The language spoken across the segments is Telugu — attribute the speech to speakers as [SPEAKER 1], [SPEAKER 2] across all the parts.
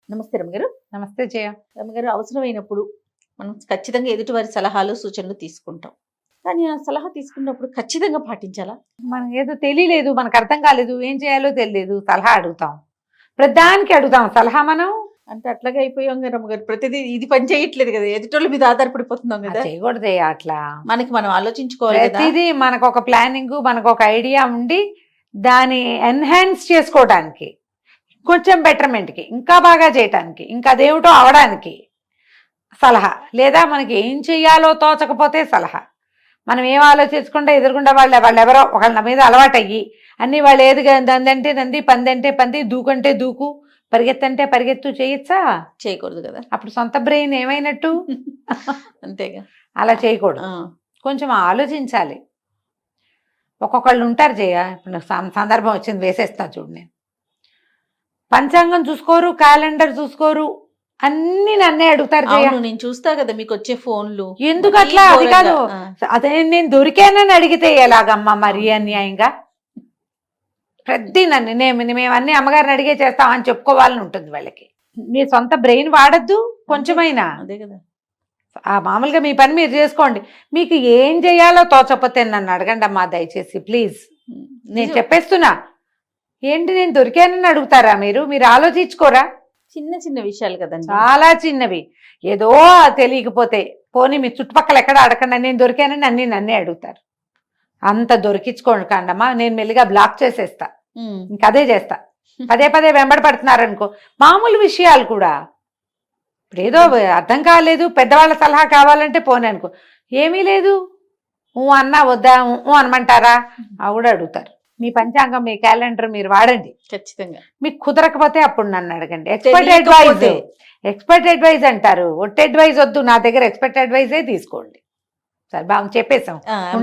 [SPEAKER 1] నమస్తే రమగారు.
[SPEAKER 2] నమస్తే జయ.
[SPEAKER 1] రమగారు, అవసరమైనప్పుడు మనం ఖచ్చితంగా ఎదుటివారి సలహాలు, సూచనలు తీసుకుంటాం. కానీ ఆ సలహా తీసుకున్నప్పుడు ఖచ్చితంగా పాటించాలా?
[SPEAKER 2] మనకి ఏదో తెలియలేదు, మనకు అర్థం కాలేదు, ఏం చేయాలో తెలియదు, సలహా అడుగుతాం. ప్రతిదానికి అడుగుతాం సలహా మనం.
[SPEAKER 1] అంటే అట్లాగే అయిపోయాం కదా రమగారు. ప్రతిదీ ఇది పని చేయట్లేదు కదా, ఎదుటోళ్ళ మీద ఆధారపడిపోతున్నాం కదా.
[SPEAKER 2] చేయకూడదు అట్లా.
[SPEAKER 1] మనకి మనం ఆలోచించుకోవాలి కదా.
[SPEAKER 2] ప్రతిదీ మనకు ఒక ప్లానింగ్, మనకు ఒక ఐడియా ఉండి దాన్ని ఎన్హాన్స్ చేసుకోవడానికి, కొంచెం బెటర్మెంట్కి, ఇంకా బాగా చేయటానికి, ఇంకా అదేమిటో అవడానికి సలహా. లేదా మనకి ఏం చెయ్యాలో తోచకపోతే సలహా. మనం ఏం ఆలోచించకుండా ఎదురుకుండా వాళ్ళు ఎవరో ఒకళ్ళ మీద అలవాటయ్యి అన్నీ వాళ్ళు ఏది దందంటే దంది, పందంటే పంది, దూకంటే దూకు, పరిగెత్తంటే పరిగెత్తు చేయొచ్చా?
[SPEAKER 1] చేయకూడదు కదా.
[SPEAKER 2] అప్పుడు సొంత బ్రెయిన్ ఏమైనట్టు?
[SPEAKER 1] అంతేగా.
[SPEAKER 2] అలా చేయకూడదు. కొంచెం ఆలోచించాలి. ఒక్కొక్కళ్ళు ఉంటారు జయ. ఇప్పుడు సందర్భం వచ్చింది వేసేస్తా చూడు. నేను పంచాంగం చూసుకోరు, క్యాలెండర్ చూసుకోరు, అన్ని నన్నే అడుగుతారు జయ.
[SPEAKER 1] నేను చూస్తా కదా మీకు వచ్చే ఫోన్లు.
[SPEAKER 2] ఎందుకు అట్లా? అది కాదు, అదే నేను దొరికానని అడిగితే ఎలాగమ్మా మరి అన్యాయంగా? ప్రతి నన్ను మేము అన్ని అమ్మగారిని అడిగే చేస్తామని చెప్పుకోవాలని ఉంటుంది వాళ్ళకి. మీ సొంత బ్రెయిన్ వాడద్దు కొంచెమైనా.
[SPEAKER 1] అదే కదా.
[SPEAKER 2] మామూలుగా మీ పని మీరు చేసుకోండి. మీకు ఏం చేయాలో తోచకపోతే నన్ను అడగండి అమ్మా దయచేసి ప్లీజ్. నేను చెప్పేస్తున్నా. ఏంటి నేను దొరికానని అడుగుతారా మీరు? మీరు ఆలోచించుకోరా?
[SPEAKER 1] చిన్న చిన్న విషయాలు కదండి,
[SPEAKER 2] చాలా చిన్నవి. ఏదో తెలియకపోతే పోనీ మీ చుట్టుపక్కల ఎక్కడ అడగండి, నేను దొరికానని అన్ని నన్నే అడుగుతారు. అంత దొరికించుకోండి కాండమ్మా, నేను మెల్లిగా బ్లాక్ చేసేస్తా. ఇంకదే చేస్తా. పదే పదే వెంబడి పడుతున్నారనుకో, మామూలు విషయాలు కూడా. ఇప్పుడు ఏదో అర్థం కాలేదు, పెద్దవాళ్ళ సలహా కావాలంటే పోనీ అనుకో, ఏమీ లేదు, అన్నా వద్దా అనమంటారా? ఆవిడ అడుగుతారు. మీ పంచాంగం, మీ క్యాలెండర్ మీరు వాడండి ఖచ్చితంగా. మీకు కుదరకపోతే అప్పుడు నన్ను అడగండి. ఎక్స్పర్ట్ అడ్వైజ్ అంటారు, ఒట్టి అడ్వైజ్ వద్దు, నా దగ్గర ఎక్స్పర్ట్ అడ్వైజే తీసుకోండి. సరే బాగా చెప్పేశాం.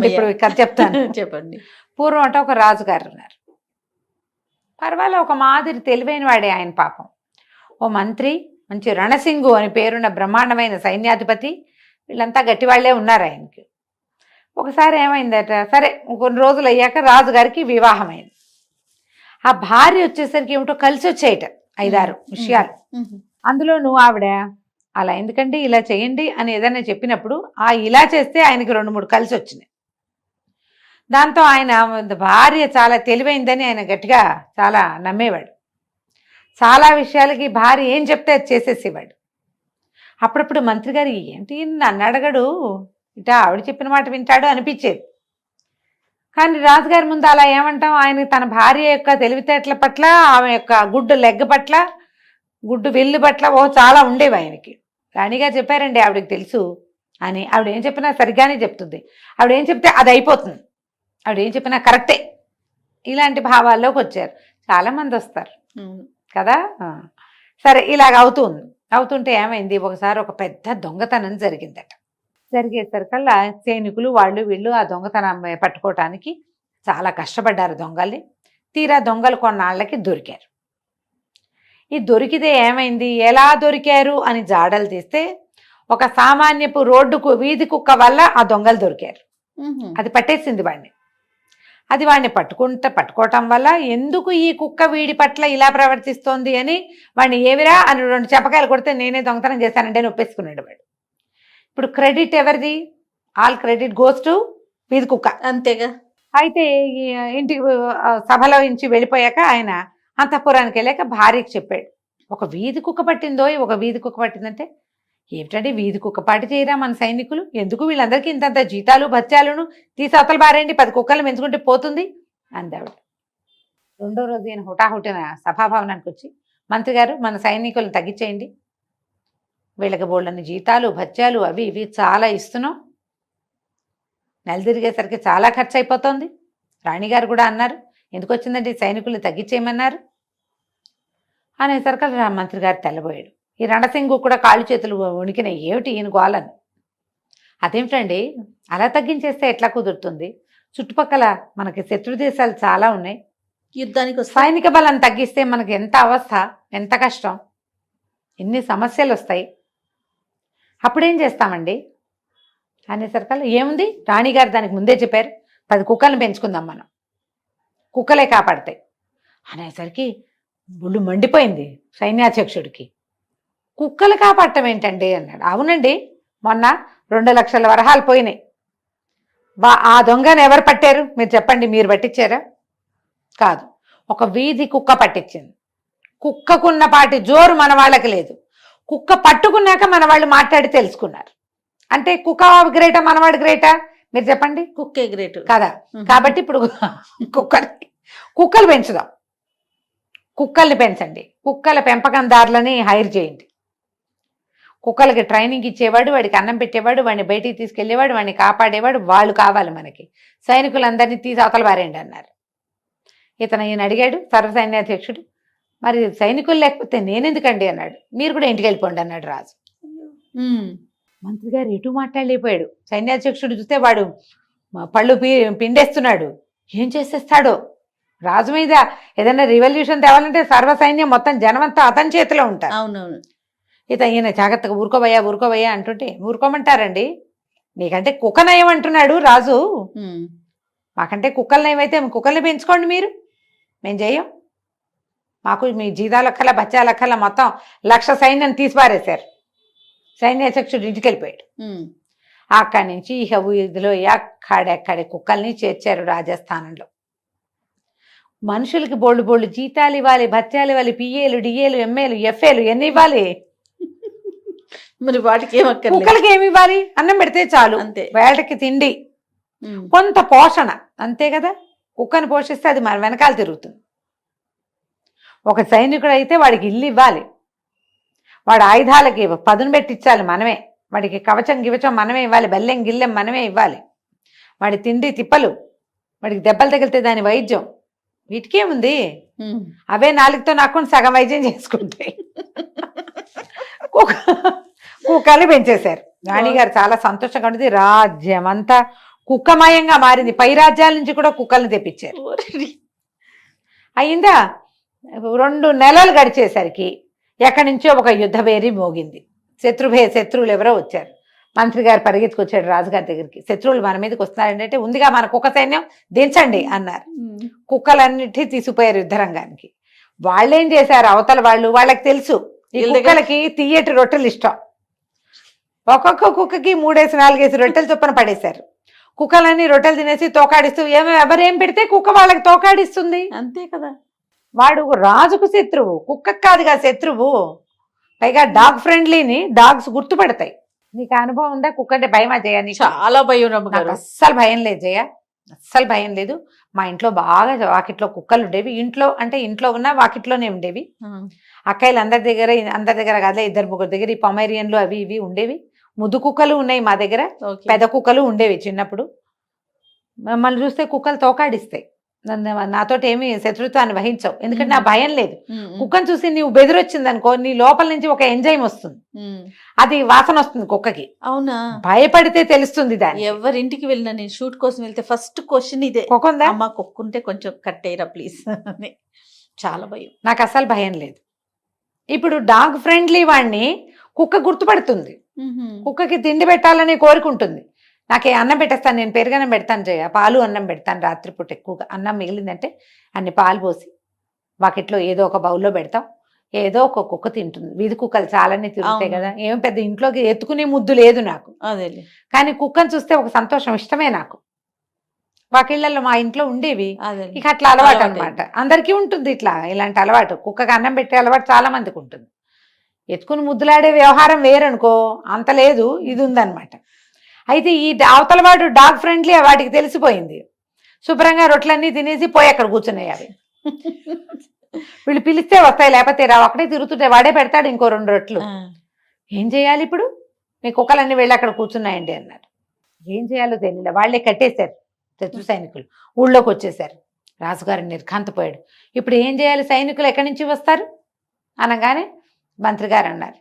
[SPEAKER 2] ఇప్పుడు కథ చెప్తాను.
[SPEAKER 1] చెప్పండి.
[SPEAKER 2] పూర్వం అంటే ఒక రాజుగారు ఉన్నారు. పర్వాలే, ఒక మాదిరి తెలివైన వాడే ఆయన పాపం. ఓ మంత్రి, మంచి రణసింగు అని పేరున్న బ్రహ్మాండమైన సైన్యాధిపతి, వీళ్ళంతా గట్టివాళ్లే ఉన్నారు ఆయనకి. ఒకసారి ఏమైందట, సరే కొన్ని రోజులు అయ్యాక రాజుగారికి వివాహం అయింది. ఆ భార్య వచ్చేసరికి ఏమిటో కలిసి వచ్చేయట 5-6 విషయాలు. అందులోనూ ఆవిడ అలా ఎందుకండి ఇలా చేయండి అని ఏదైనా చెప్పినప్పుడు ఇలా చేస్తే ఆయనకి 2-3 కలిసి వచ్చినాయి. దాంతో ఆయన భార్య చాలా తెలివైందని ఆయన గట్టిగా చాలా నమ్మేవాడు. చాలా విషయాలకి భార్య ఏం చెప్తే అది చేసేసేవాడు. అప్పుడప్పుడు మంత్రి గారు ఏంటి నన్ను అడగడు, ఇట ఆవిడ చెప్పిన మాట వింటాడు అనిపించేది. కానీ రాజుగారి ముందు అలా ఏమంటాం, ఆయన తన భార్య యొక్క తెలివితేటల పట్ల, ఆమె యొక్క గుడ్డు లెగ్ పట్ల, గుడ్డు వెల్లు పట్ల చాలా ఉండేవి ఆయనకి. రాణిగారు చెప్పారండి ఆవిడకి తెలుసు అని. ఆవిడ ఏం చెప్పినా సరిగ్గానే చెప్తుంది, ఆవిడ ఏం చెప్తే అది అయిపోతుంది, ఆవిడ ఏం చెప్పినా కరెక్టే. ఇలాంటి భావాల్లోకి వచ్చారు. చాలామంది వస్తారు కదా. సరే ఇలాగ అవుతుంటే ఏమైంది, ఒకసారి ఒక పెద్ద దొంగతనం జరిగిందట. జరిగేసరికల్లా సైనికులు వాళ్ళు వీళ్ళు ఆ దొంగతనం పట్టుకోవటానికి చాలా కష్టపడ్డారు దొంగల్ని. తీరా దొంగలు కొన్నాళ్ళకి దొరికారు. ఈ దొరికితే ఏమైంది, ఎలా దొరికారు అని జాడలు తీస్తే ఒక సామాన్యపు రోడ్డుకు వీధి కుక్క వల్ల ఆ దొంగలు దొరికారు. అది పట్టేసింది వాడిని. అది వాడిని పట్టుకోవటం వల్ల ఎందుకు ఈ కుక్క వీడి పట్ల ఇలా ప్రవర్తిస్తోంది అని వాడిని ఏవిరా అని 2 చెప్పకాయలు కొడితే నేనే దొంగతనం చేశానంటే అని ఒప్పేసుకున్నాడు వాడు. ఇప్పుడు క్రెడిట్ ఎవరిది? ఆల్ క్రెడిట్ గోస్ టు వీధి కుక్క.
[SPEAKER 1] అంతేగా.
[SPEAKER 2] అయితే ఇంటికి సభలో నుంచి వెళ్ళిపోయాక ఆయన అంతఃపురానికి వెళ్ళాక భార్యకి చెప్పాడు, ఒక వీధి కుక్క పట్టిందో, ఒక వీధి కుక్క పట్టిందంటే, ఏమిటంటే వీధి కుక్క పాటి చేయరా మన సైనికులు, ఎందుకు వీళ్ళందరికీ ఇంతంత జీతాలు భత్యాలను తీసి అవతల బారేంటి, 10 కుక్కలను పెంచుకుంటే పోతుంది అందావిడ. 2వ రోజు ఈయన హుటాహుటిన సభాభవనానికి వచ్చి, మంత్రి గారు మన సైనికులను తగ్గించేయండి, వీళ్ళకి బోళ్ళని జీతాలు భత్యాలు అవి ఇవి చాలా ఇస్తున్నాం, నెల తిరిగేసరికి చాలా ఖర్చు అయిపోతుంది. రాణిగారు కూడా అన్నారు, ఎందుకు వచ్చిందండి సైనికులు తగ్గించేయమన్నారు అనేసరికి మంత్రి గారు తెల్లబోయాడు. ఈ రణసింగు కూడా కాళ్ళు చేతులు వణికినాయి, ఏమిటి ఈయన గోలని. అదేమిటండి అలా తగ్గించేస్తే ఎట్లా కుదురుతుంది, చుట్టుపక్కల మనకి శత్రు దేశాలు చాలా ఉన్నాయి,
[SPEAKER 1] యుద్ధానికి
[SPEAKER 2] సైనిక బలం తగ్గిస్తే మనకి ఎంత అవస్థ, ఎంత కష్టం, ఎన్ని సమస్యలు వస్తాయి, అప్పుడేం చేస్తామండి అనేసరికల్లా ఏముంది, రాణిగారు దానికి ముందే చెప్పారు, 10 కుక్కలను పెంచుకుందాం మనం, కుక్కలే కాపాడతాయి అనేసరికి బుళ్ళు మండిపోయింది సైన్యాధ్యక్షుడికి. కుక్కలు కాపాడటం ఏంటండి అన్నాడు. అవునండి, మొన్న 2 లక్షల వరహాలు పోయినాయి. ఆ దొంగను ఎవరు పట్టారు మీరు చెప్పండి, మీరు పట్టించారా? కాదు, ఒక వీధి కుక్క పట్టించింది. కుక్కకున్నపాటి జోరు మన వాళ్ళకి లేదు. కుక్క పట్టుకున్నాక మన వాళ్ళు మాట్లాడి తెలుసుకున్నారు. అంటే కుక్క గ్రేటా మనవాడు గ్రేటా మీరు చెప్పండి?
[SPEAKER 1] కుక్కే గ్రేట్
[SPEAKER 2] కదా. కాబట్టి ఇప్పుడు కుక్కలు పెంచుదాం, కుక్కల్ని పెంచండి, కుక్కల పెంపకందారులని హైర్ చేయండి. కుక్కలకి ట్రైనింగ్ ఇచ్చేవాడు, వాడికి అన్నం పెట్టేవాడు, వాడిని బయటికి తీసుకెళ్లేవాడు, వాడిని కాపాడేవాడు, వాళ్ళు కావాలి మనకి. సైనికులందరినీ తీసి అవతల పారేయండి అన్నారు. ఈయన అడిగాడు సర్వసైన్యాధ్యక్షుడు, మరి సైనికులు లేకపోతే నేనెందుకండి అన్నాడు. మీరు కూడా ఇంటికి వెళ్ళిపోండి అన్నాడు రాజు. మంత్రి గారు ఎటు మాట్లాడలేకపోయాడు. సైన్యాధ్యక్షుడు చూస్తే వాడు పళ్ళు పిండేస్తున్నాడు. ఏం చేసేస్తాడో. రాజు మీద ఏదైనా రివల్యూషన్ తేవాలంటే సర్వసైన్యం మొత్తం జనమంతా అతని చేతిలో ఉంటారు.
[SPEAKER 1] అవునవును.
[SPEAKER 2] ఈయన జాగ్రత్తగా ఊరుకోబోయా అంటుంటే ఊరుకోమంటారండి. నీకంటే కుక్క నయం అంటున్నాడు రాజు. మాకంటే కుక్కల నయం అయితే కుక్కల్ని పెంచుకోండి మీరు, మేము చెయ్యం. మాకు మీ జీతాలక్కల బచ్చాలక్కల మొత్తం 1,00,000 సైన్యం తీసిపారేశారు. సైన్యాధ్యక్షుడు ఇంటికి వెళ్ళిపోయాడు. అక్కడి నుంచి ఇక వీధిలో ఎక్కడెక్కడి కుక్కల్ని చేర్చారు రాజస్థానంలో. మనుషులకి బోళ్ళు జీతాలు ఇవ్వాలి, బత్యాలు ఇవ్వాలి, పిఏలు, డిఏలు, ఎంఏలు, ఎఫ్ఏలు ఎన్ని ఇవ్వాలి?
[SPEAKER 1] మరి వాటికి ఏమక్కర్లేదు.
[SPEAKER 2] కుక్కలకి ఏమి ఇవ్వాలి? అన్నం పెడితే చాలు,
[SPEAKER 1] అంతే.
[SPEAKER 2] వేటకి తిండి, కొంత పోషణ, అంతే కదా. కుక్కను పోషిస్తే అది మన వెనకాల తిరుగుతుంది. ఒక సైనికుడు అయితే వాడికి ఇల్లు ఇవ్వాలి, వాడి ఆయుధాలకి పదును పెట్టించాలి మనమే, వాడికి కవచం గివచం మనమే ఇవ్వాలి, బెల్లెం గిల్లెం మనమే ఇవ్వాలి, వాడి తిండి తిప్పలు, వాడికి దెబ్బలు తగిలితే దాని వైద్యం, వీటికేముంది? అవే నాలుగుతో నాకుని సగం వైద్యం చేసుకుంటాయి. కుక్కల్ని పెంచేశారు. రాణిగారు చాలా సంతోషంగా ఉంటుంది. రాజ్యం అంతా కుక్కమయంగా మారింది. పై రాజ్యాల నుంచి కూడా కుక్కల్ని తెప్పించారు. అయిందా? 2 నెలలు గడిచేసరికి ఎక్కడి నుంచో ఒక యుద్ధ భేరి మోగింది. శత్రువులు ఎవరో వచ్చారు. మంత్రి గారు పరిగెత్తుకొచ్చాడు రాజుగారి దగ్గరికి. శత్రువులు మన మీదకి వస్తున్నారంటే ఉందిగా మన కుక్క సైన్యం, దించండి అన్నారు. కుక్కలన్నిటి తీసుకుపోయారు యుద్ధరంగానికి. వాళ్ళేం చేశారు అవతల వాళ్ళు, వాళ్ళకి తెలుసు ఈ కుక్కలకి తీయటి రొట్టెలు ఇష్టం. ఒక్కొక్క కుక్కకి 3-4 రొట్టెలు చొప్పున పడేశారు. కుక్కలన్నీ రొట్టెలు తినేసి తోకాడిస్తూ ఎవరేం పెడితే కుక్క వాళ్ళకి తోకాడిస్తుంది.
[SPEAKER 1] అంతే కదా.
[SPEAKER 2] వాడు రాజుకు శత్రువు, కుక్కకు కాదుగా శత్రువు. పైగా డాగ్ ఫ్రెండ్లీని డాగ్స్ గుర్తుపడతాయి. నీకు అనుభవం ఉందా? కుక్క అంటే భయమా జయ?
[SPEAKER 1] చాలా భయం.
[SPEAKER 2] నాకు అస్సలు భయం లేదు జయ, అస్సలు భయం లేదు. మా ఇంట్లో బాగా వాకిట్లో కుక్కలు ఉండేవి. ఇంట్లో ఉన్న వాకిట్లోనే ఉండేవి. అక్కయ్యలు అందరి దగ్గర కాదులే, 2-3 దగ్గర ఈ పొమేరియన్లు అవి ఇవి ఉండేవి. ముద్దు కుక్కలు ఉన్నాయి మా దగ్గర, పెద్ద కుక్కలు ఉండేవి చిన్నప్పుడు. మమ్మల్ని చూస్తే కుక్కలు తోకాడిస్తాయి. నాతోటి ఏమి శత్రుత్వాన్ని వహించవు, ఎందుకంటే నా భయం లేదు. కుక్కను చూసి నీవు బెదిరొచ్చింది అనుకో, నీ లోపల నుంచి ఒక ఎంజైమ్ వస్తుంది, అది వాసన వస్తుంది కుక్కకి.
[SPEAKER 1] అవునా?
[SPEAKER 2] భయపడితే తెలుస్తుంది దాన్ని.
[SPEAKER 1] ఎవరింటికి వెళ్ళినా నేను షూట్ కోసం వెళ్తే ఫస్ట్ క్వశ్చన్ ఇదే,
[SPEAKER 2] కుక్కుందా
[SPEAKER 1] అమ్మా కుక్కుంటే కొంచెం కట్టేయరా ప్లీజ్ అని. చాలా భయం.
[SPEAKER 2] నాకు అసలు భయం లేదు. ఇప్పుడు డాగ్ ఫ్రెండ్లీ వాడిని కుక్క గుర్తుపడుతుంది. కుక్కకి తిండి పెట్టాలని కోరుకుంటుంది. నాకే అన్నం పెట్టేస్తాను, నేను పెరుగన్నం పెడతాను జయ, పాలు అన్నం పెడతాను. రాత్రిపూట ఎక్కువగా అన్నం మిగిలిందంటే అన్ని పాలు పోసి వాకిట్లో ఏదో ఒక బౌల్లో పెడతాం. ఏదో ఒక కుక్క తింటుంది. వీధి కుక్కలు చాలానే తిరుగుతాయి కదా, ఏం పెద్ద ఇంట్లోకి ఎత్తుకునే ముద్దు లేదు నాకు.
[SPEAKER 1] అదే,
[SPEAKER 2] కానీ కుక్కను చూస్తే ఒక సంతోషం, ఇష్టమే నాకు. వాకిళ్ళల్లో మా ఇంట్లో ఉండేవి. ఇక అట్లా అలవాటు అనమాట. అందరికీ ఉంటుంది ఇలాంటి అలవాటు. కుక్కకి అన్నం పెట్టే అలవాటు చాలా మందికి ఉంటుంది. ఎత్తుకుని ముద్దులాడే వ్యవహారం వేరనుకో, అంత లేదు, ఇది ఉందన్నమాట. అయితే ఈ అవతలవాడు డాగ్ ఫ్రెండ్లీ వాటికి తెలిసిపోయింది. శుభ్రంగా రొట్టెలన్నీ తినేసి పోయి అక్కడ కూర్చున్నాయి అవి. వీళ్ళు పిలిస్తే వస్తాయి, లేకపోతే రావు. అక్కడే తిరుగుతుంటే వాడే పెడతాడు ఇంకో 2 రొట్టెలు. ఏం చేయాలి ఇప్పుడు? మీ కుక్కలన్నీ వెళ్ళి అక్కడ కూర్చున్నాయండి అన్నారు. ఏం చేయాలో తెలియదు. వాళ్ళే కట్టేశారు శత్రు సైనికులు. ఊళ్ళోకి వచ్చేసారు. రాజుగారు నిర్ఘాంతపోయాడు. ఇప్పుడు ఏం చేయాలి? సైనికులు ఎక్కడి నుంచి వస్తారు అనగానే మంత్రి గారు అన్నారు,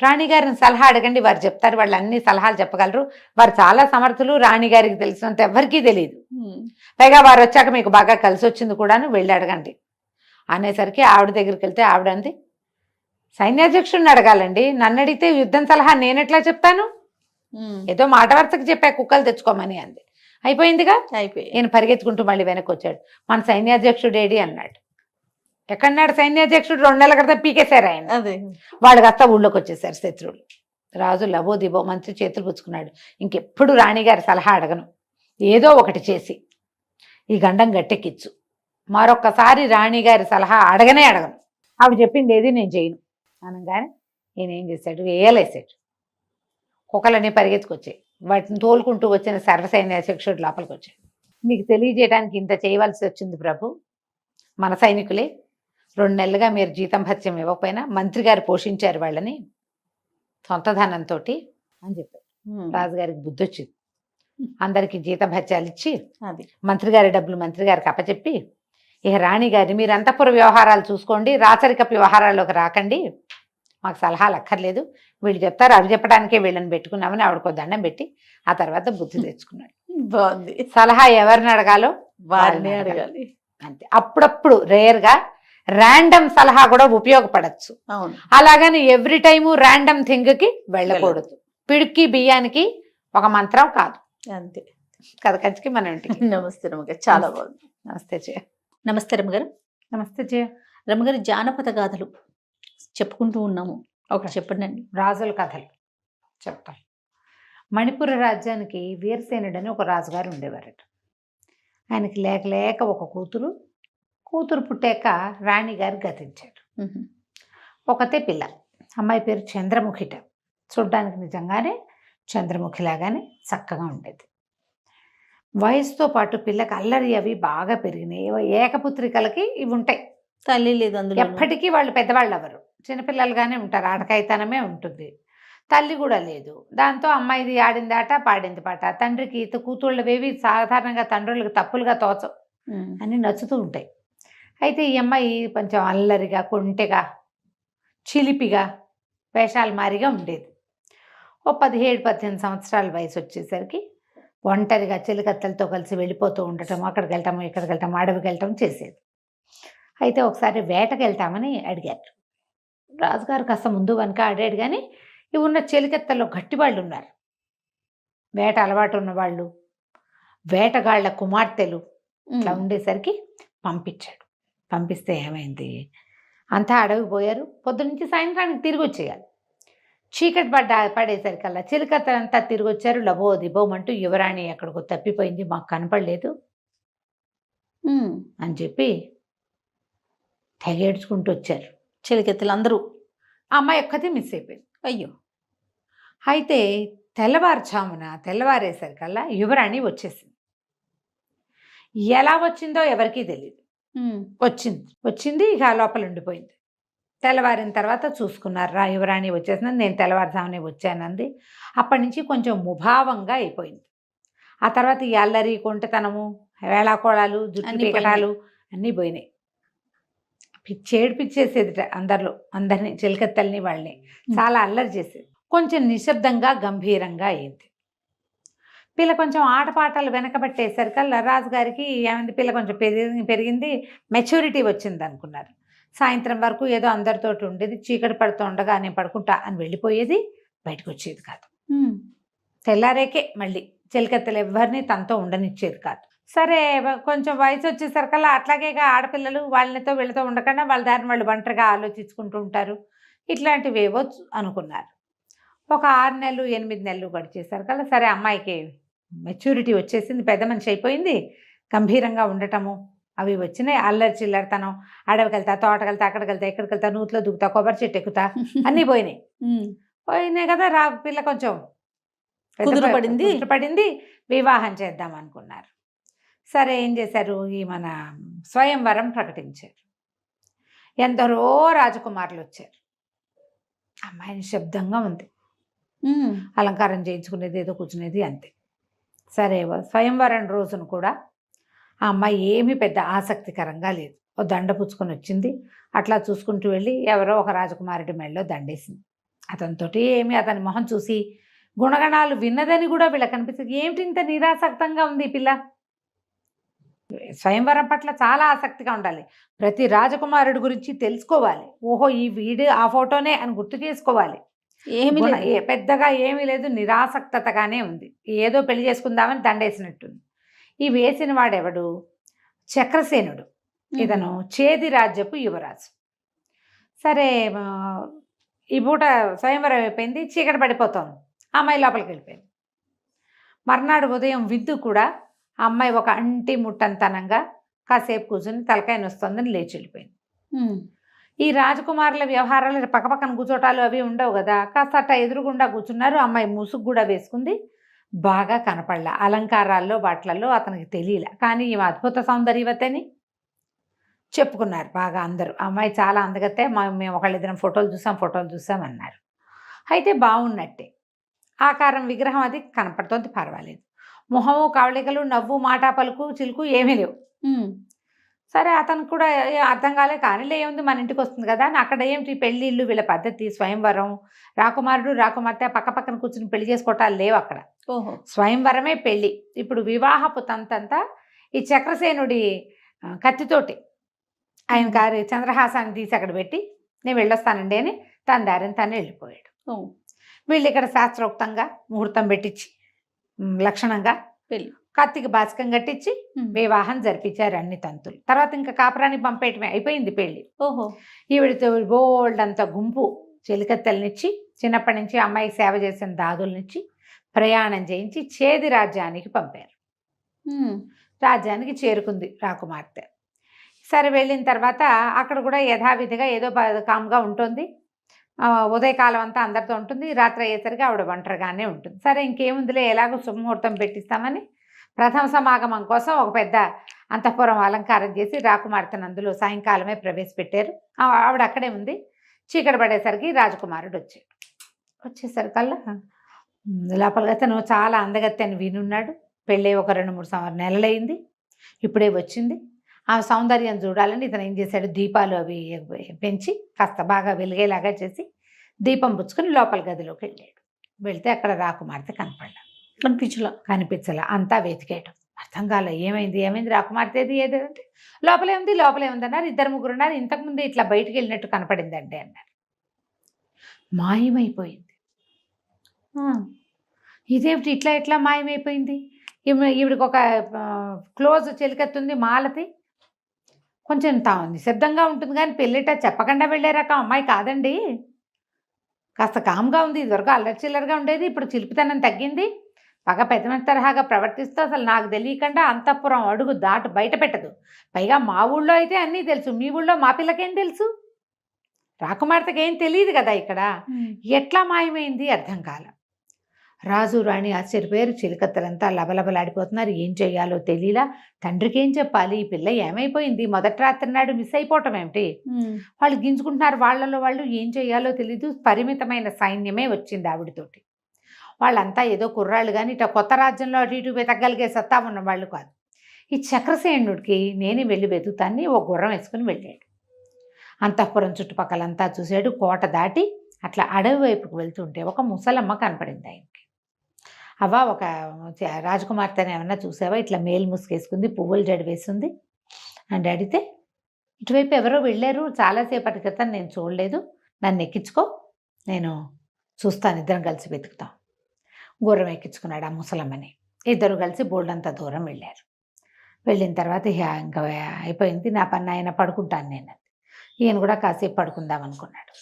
[SPEAKER 2] రాణిగారిని సలహా అడగండి, వారు చెప్తారు. వాళ్ళు అన్ని సలహాలు చెప్పగలరు, వారు చాలా సమర్థులు, రాణిగారికి తెలిసినంత ఎవరికీ తెలియదు. పైగా వారు వచ్చాక మీకు బాగా కలిసి వచ్చింది కూడాను, వెళ్ళి అడగండి అనేసరికి ఆవిడ దగ్గరికి వెళ్తే ఆవిడ అంది, సైన్యాధ్యక్షుడిని అడగాలండి, నన్ను అడిగితే యుద్ధం సలహా నేనెట్లా చెప్తాను? ఏదో మాట వరుసకి చెప్పా కుక్కలు తెచ్చుకోమని అంది. అయిపోయిందిగా.
[SPEAKER 1] అయిపోయి
[SPEAKER 2] నేను పరిగెత్తుకుంటూ మళ్ళీ వెనక్కి వచ్చాడు. మన సైన్యాధ్యక్షుడు ఏడి అన్నాడు. ఎక్కడన్నాడు సైన్యాధ్యక్షుడు 2 నెలల క్రితం పీకేశారు ఆయన.
[SPEAKER 1] అదే
[SPEAKER 2] వాళ్ళు కాస్త ఊళ్ళోకి వచ్చేసారు శత్రువులు. రాజు లబోదిబో మంత్రి చేతులు పుచ్చుకున్నాడు. ఇంకెప్పుడు రాణిగారి సలహా అడగను, ఏదో ఒకటి చేసి ఈ గండం గట్టెక్కిచ్చు, మరొక్కసారి రాణిగారి సలహా అడగనే అడగను, ఆవిడ చెప్పింది ఏది నేను చేయను అనగానే ఈయన ఏం చేశాడు, వేయలేసాడు. కుక్కలన్నీ పరిగెత్తుకొచ్చాయి. వాటిని తోలుకుంటూ వచ్చిన సర్వసైన్యాధ్యక్షుడు లోపలికి వచ్చాడు. మీకు తెలియజేయడానికి ఇంత చేయవలసి వచ్చింది ప్రభు, మన సైనికులే 2 నెలలుగా మీరు జీతం భత్యం ఇవ్వకపోయినా మంత్రి గారు పోషించారు వాళ్ళని సొంత ధనంతో అని చెప్పారు. రాజుగారికి బుద్ధి వచ్చింది. అందరికీ జీతం భత్యాలు ఇచ్చి
[SPEAKER 1] అది
[SPEAKER 2] మంత్రి గారి డబ్బులు మంత్రి గారికి అప్పచెప్పి, ఇక రాణి గారి మీరు అంతఃపుర వ్యవహారాలు చూసుకోండి, రాచరికపు వ్యవహారాల్లోకి రాకండి, మాకు సలహాలు అక్కర్లేదు, వీళ్ళు చెప్తారు అవి చెప్పడానికే వీళ్ళని పెట్టుకున్నామని ఆవిడకో దండం పెట్టి ఆ తర్వాత బుద్ధి తెచ్చుకున్నాడు.
[SPEAKER 1] బాగుంది.
[SPEAKER 2] సలహా ఎవరిని అడగాలో
[SPEAKER 1] వారిని అడగాలి.
[SPEAKER 2] అంతే. అప్పుడప్పుడు రేర్గా ర్యాండమ్ సలహా కూడా ఉపయోగపడచ్చు.
[SPEAKER 1] అవును.
[SPEAKER 2] అలాగని ఎవ్రీ టైము ర్యాండమ్ థింగ్కి వెళ్ళకూడదు. పిడుక్కి బియ్యానికి ఒక మంత్రం కాదు.
[SPEAKER 1] అంతే
[SPEAKER 2] కథ కంచికి మన ఇంటికి.
[SPEAKER 1] నమస్తే రమ్మగారు, చాలా బాగుంది.
[SPEAKER 2] నమస్తే జయ.
[SPEAKER 1] నమస్తే రమ్మగారు.
[SPEAKER 2] నమస్తే జయ.
[SPEAKER 1] రమ్మగారు, జానపద గాథలు చెప్పుకుంటూ ఉన్నాము, ఒకటి చెప్పండి.
[SPEAKER 2] రాజుల కథలు చెప్తాం. మణిపుర రాజ్యానికి వీరసేనుడు అని ఒక రాజుగారు ఉండేవారట. ఆయనకి లేక లేక ఒక కూతురు పుట్టాక రాణిగారు గతించారు. ఒకతే పిల్ల, అమ్మాయి పేరు చంద్రముఖిట. చూడ్డానికి నిజంగానే చంద్రముఖిలాగానే చక్కగా ఉండేది. వయసుతో పాటు పిల్లకి అల్లరి అవి బాగా పెరిగినాయి. ఏకపుత్రికలకి ఇవి ఉంటాయి,
[SPEAKER 1] తల్లి లేదు అందులో,
[SPEAKER 2] ఎప్పటికీ వాళ్ళు పెద్దవాళ్ళు అవ్వరు, చిన్నపిల్లలుగానే ఉంటారు, ఆడకాయితనమే ఉంటుంది, తల్లి కూడా లేదు. దాంతో అమ్మాయిది ఆడిందాట పాడింది పాట. తండ్రికి కూతుళ్ళవేవి సాధారణంగా తండ్రులకు తప్పులుగా తోచవు, అని నచ్చుతూ ఉంటాయి. అయితే ఈ అమ్మాయి కొంచెం అల్లరిగా, కొంటెగా, చిలిపిగా, వేషాలు మారిగా ఉండేది. ఓ 17-18 సంవత్సరాల వయసు వచ్చేసరికి ఒంటరిగా చెలికత్తలతో కలిసి వెళ్ళిపోతూ ఉండటం, అక్కడికి వెళ్తాము ఇక్కడికి వెళ్తాము అడవికి వెళ్ళటం చేసేది. అయితే ఒకసారి వేటకి వెళ్తామని అడిగారు. రాజుగారు కాస్త ముందు వెనక ఆడాడు, కానీ ఇవి ఉన్న చెలికత్తల్లో గట్టివాళ్ళు ఉన్నారు, వేట అలవాటు ఉన్నవాళ్ళు, వేటగాళ్ల కుమార్తెలు ఇట్లా ఉండేసరికి పంపించాడు. పంపిస్తే ఏమైంది, అంతా అడవికి పోయారు. పొద్దునుంచి సాయంత్రానికి తిరిగి వచ్చేయాలి. చీకటి పడేసరికల్లా చిలికత్తలంతా తిరిగి వచ్చారు. లబో దిబోమంటూ యువరాణి ఎక్కడికో తప్పిపోయింది, మాకు కనపడలేదు అని చెప్పి తెగేడ్చుకుంటూ వచ్చారు
[SPEAKER 1] చెలికెత్తలు అందరూ.
[SPEAKER 2] ఆ అమ్మాయి ఒక్కతే మిస్ అయిపోయింది.
[SPEAKER 1] అయ్యో.
[SPEAKER 2] అయితే తెల్లవారేసరికల్లా యువరాణి వచ్చేసింది. ఎలా వచ్చిందో ఎవరికీ తెలియదు. వచ్చింది ఇక లోపల ఉండిపోయింది. తెల్లవారిన తర్వాత చూసుకున్నారు, రా యువరాణి వచ్చేసింది, నేను తెల్లవారుజామునే వచ్చానంది. అప్పటి నుంచి కొంచెం ముభావంగా అయిపోయింది. ఆ తర్వాత ఈ అల్లరి, కొంటతనము, వేళాకోళాలు, జుట్టు పీకటాలు అన్నీ పోయినాయి. ఏడిపించేసేది అందరినీ, చిలకత్తల్ని వాళ్ళని చాలా అల్లరి చేసేది. కొంచెం నిశ్శబ్దంగా గంభీరంగా అయింది. పిల్ల కొంచెం ఆటపాటలు వెనకబట్టేసరికల్లా రాజుగారికి ఏమైంది, పిల్ల కొంచెం పెరిగింది, మెచ్యూరిటీ వచ్చింది అనుకున్నారు. సాయంత్రం వరకు ఏదో అందరితోటి ఉండేది, చీకటి పడుతూ ఉండగా నేను పడుకుంటా అని వెళ్ళిపోయేది, బయటకు వచ్చేది కాదు. తెల్లారేకే మళ్ళీ చెలికత్తెలు ఎవరిని తనతో ఉండనిచ్చేది కాదు. సరే కొంచెం వయసు వచ్చేసరికల్లా అట్లాగే ఆడపిల్లలు వాళ్ళతో వీళ్ళతో ఉండకుండా వాళ్ళ దారిని వాళ్ళు ఒంటరిగా ఆలోచించుకుంటూ ఉంటారు, ఇట్లాంటివేవో అనుకున్నారు. ఒక 6 నెలలు 8 నెలలు గడిచేసరికల్లా సరే అమ్మాయికి మెచ్యూరిటీ వచ్చేసింది, పెద్ద మనిషి అయిపోయింది, గంభీరంగా ఉండటము అవి వచ్చినాయి. అల్లరి చిల్లరితనం, అడవికి వెళ్తా, తోటకెళ్తా, అక్కడికి వెళ్తా, ఎక్కడికి వెళ్తా, నూతిలో దుక్కుతా, కొబ్బరి చెట్టు ఎక్కుతా, అన్నీ పోయినాయి కదా. పిల్ల కొంచెం పడింది, వివాహం చేద్దాం అనుకున్నారు. సరే ఏం చేశారు, ఈ మన స్వయంవరం ప్రకటించారు. ఎందరో రాజకుమారులు వచ్చారు. అమ్మాయి నిశ్శబ్దంగా ఉంది, అలంకారం చేయించుకునేది, ఏదో కూర్చునేది, అంతే. సరే స్వయంవరం రోజున కూడా ఆ అమ్మాయి ఏమీ పెద్ద ఆసక్తికరంగా లేదు. ఓ దండ పుచ్చుకొని వచ్చింది, అట్లా చూసుకుంటూ వెళ్ళి ఎవరో ఒక రాజకుమారుడి మెడలో దండేసింది. అతనితోటి అతని మొహం చూసి గుణగణాలు విన్నదని కూడా వీళ్ళకి కనిపిస్తుంది. ఏమిటి ఇంత నిరాసక్తంగా ఉంది ఈ పిల్ల? స్వయంవరం పట్ల చాలా ఆసక్తిగా ఉండాలి, ప్రతి రాజకుమారుడి గురించి తెలుసుకోవాలి, ఓహో ఈ వీడు ఆ ఫోటోనే అని గుర్తు చేసుకోవాలి. పెద్దగా ఏమీ లేదు, నిరాసక్తగానే ఉంది, ఏదో పెళ్లి చేసుకుందామని దండేసినట్టుంది. ఈ వేసిన వాడెవడు, చక్రసేనుడు. ఇతను చేది రాజ్యపు యువరాజు. సరే ఈ పూట స్వయంవరం అయిపోయింది, చీకటి పడిపోతోంది, అమ్మాయి లోపలికి వెళ్ళిపోయింది. మర్నాడు ఉదయం విద్దు కూడా ఆ అమ్మాయి ఒక అంటి ముట్టంతనంగా కాసేపు కూర్చుని తలకాయ నొస్తుందని లేచి వెళ్ళిపోయింది. ఈ రాజకుమారుల వ్యవహారాలు పక్కపక్కన కూర్చోటాలు అవి ఉండవు కదా, కాస్త అట్ట ఎదురుగుండా కూర్చున్నారు. అమ్మాయి ముసుగు కూడా వేసుకుంది, బాగా కనపడలే, అలంకారాల్లో వాటిలలో అతనికి తెలియలే. కానీ ఈమె అద్భుత సౌందర్యవతని చెప్పుకున్నారు బాగా అందరూ. అమ్మాయి చాలా అందగతే, మేము ఒకళ్ళిద్దరం ఫోటోలు చూసాం అన్నారు. అయితే బాగున్నట్టే, ఆకారం విగ్రహం అది కనపడుతోంది, పర్వాలేదు. మొహము కవళికలు నవ్వు మాట పలుకు చిలుకు ఏమీ లేవు. సరే అతనికి కూడా అర్థం కాలే, కానీ ఏముంది మన ఇంటికి వస్తుంది కదా అని. అక్కడ ఏమిటి పెళ్ళిళ్ళు వీళ్ళ పద్ధతి, స్వయంవరం, రాకుమారుడు రాకుమార్తె పక్క పక్కన కూర్చుని పెళ్లి చేసుకోవటాలు లేవు అక్కడ. స్వయంవరమే పెళ్ళి. ఇప్పుడు వివాహపు తంతంతా ఈ చక్రసేనుడి కత్తితోటి ఆయన గారి చంద్రహాసాన్ని తీసి అక్కడ పెట్టి నేను వెళ్ళొస్తానండి అని తన దారిని తను వెళ్ళిపోయాడు. వీళ్ళు ఇక్కడ శాస్త్రోక్తంగా ముహూర్తం పెట్టించి లక్షణంగా
[SPEAKER 1] పెళ్ళి,
[SPEAKER 2] కత్తికి బాసికం కట్టించి వివాహం జరిపించారు అన్ని తంతులు. తర్వాత ఇంకా కాపురానికి పంపేయటమే, అయిపోయింది పెళ్ళి. ఈవిడితో బోల్డ్ అంత గుంపు చెలికత్తెలనిచ్చి, చిన్నప్పటి నుంచి అమ్మాయికి సేవ చేసిన దాదులనిచ్చి ప్రయాణం చేయించి చేది రాజ్యానికి పంపారు. రాజ్యానికి చేరుకుంది రాకుమార్తె. సరే వెళ్ళిన తర్వాత అక్కడ కూడా యథావిధిగా ఏదో కామ్గా ఉంటుంది. ఉదయకాలం అంతా అందరితో ఉంటుంది, రాత్రి అయ్యేసరికి ఆవిడ ఒంటరిగానే ఉంటుంది. సరే ఇంకేముందిలే, ఎలాగో శుభముహూర్తం పెట్టిస్తామని ప్రథమ సమాగమం కోసం ఒక పెద్ద అంతఃపురం అలంకారం చేసి రాకుమార్తెను అందులో సాయంకాలమే ప్రవేశపెట్టారు. ఆవిడ అక్కడే ఉంది. చీకటి పడేసరికి రాజకుమారుడు వచ్చేసరికల్లా లోపలికి అతను చాలా అందగత్తె అని వినున్నాడు. పెళ్ళి ఒక 2-3 నెలలైంది, ఇప్పుడే వచ్చింది. ఆ సౌందర్యం చూడాలని ఇతను ఏం చేశాడు, దీపాలు అవి పెంచి కాస్త బాగా వెలిగేలాగా చేసి దీపం పుచ్చుకొని లోపల గదిలోకి వెళ్ళాడు. వెళ్తే అక్కడ రాకుమార్తె కనిపించలా. అంతా వెతికాడు, అర్థం కాలే, ఏమైంది రాకుమార్తెది ఏదంటే లోపలే ఉంది అన్నారు. 2-3 ఉన్నారు. ఇంతకుముందు ఇట్లా బయటికి వెళ్ళినట్టు కనపడిందండి అన్నారు. మాయమైపోయింది. ఇదేమిటి ఇట్లా మాయమైపోయింది? ఈవిడికి ఒక క్లోజ్ చెలికత్తుంది మాలతి, కొంచెం నిశ్శబ్దంగా ఉంటుంది కానీ పెళ్ళిట చెప్పకుండా వెళ్ళే రకం అమ్మాయి కాదండి. కాస్త కామ్గా ఉంది, ఇదివరకు అల్లరి చిల్లరగా ఉండేది, ఇప్పుడు చిలిపితనం తగ్గింది, బాగా పెద్ద తరహాగా ప్రవర్తిస్తూ అసలు నాకు తెలియకుండా అంతఃపురం అడుగు దాటు బయట పెట్టదు. పైగా మా ఊళ్ళో అయితే అన్నీ తెలుసు, మీ ఊళ్ళో మా పిల్లకేం తెలుసు? రాకుమార్తెకి ఏం తెలియదు కదా ఇక్కడ. ఎట్లా మాయమైంది అర్థం కాల. రాజు రాణి ఆశ్చర్యపోయారు. చిలికత్తలంతా లబలబలాడిపోతున్నారు. ఏం చెయ్యాలో తెలియలా. తండ్రికి ఏం చెప్పాలి? ఈ పిల్ల ఏమైపోయింది? మొదటి రాత్రి నాడు మిస్ అయిపోవటం ఏమిటి? వాళ్ళు గింజుకుంటున్నారు వాళ్ళలో వాళ్ళు. ఏం చెయ్యాలో తెలీదు. పరిమితమైన సైన్యమే వచ్చింది ఆవిడతోటి. వాళ్ళంతా ఏదో కుర్రాళ్ళు కానీ ఇట్లా కొత్త రాజ్యంలో అటు ఇటు వెతకగలిగే సత్తా ఉన్న వాళ్ళు కాదు. ఈ చక్రసేనుడికి నేనే వెళ్ళి వెతుకుతాన్ని ఓ గుర్రం వేసుకుని వెళ్ళాడు. అంతఃపురం చుట్టుపక్కలంతా చూశాడు. కోట దాటి అట్లా అడవి వైపుకు వెళ్తుంటే ఒక ముసలమ్మ కనపడింది ఆయనకి. అవ్వ, ఒక రాజకుమార్తెని ఏమన్నా చూసావా? ఇట్లా మేలు ముసుకేసుకుంది, పువ్వులు జడి వేసింది అని అడిగితే, ఇటువైపు ఎవరో వెళ్ళారు చాలాసేపటి క్రితం, నేను చూడలేదు, నన్ను ఎక్కించుకో, నేను చూస్తాను, ఇద్దరం కలిసి వెతుకుతాం. గుర్రం ఎక్కించుకున్నాడు ఆ ముసలమ్మని. ఇద్దరు కలిసి బోల్డంత దూరం వెళ్ళారు. వెళ్ళిన తర్వాత ఇంకా అయిపోయింది, నా పని ఆయన పడుకుంటాను నేను. ఈయన కూడా కాసేపు పడుకుందాం అనుకున్నాడు.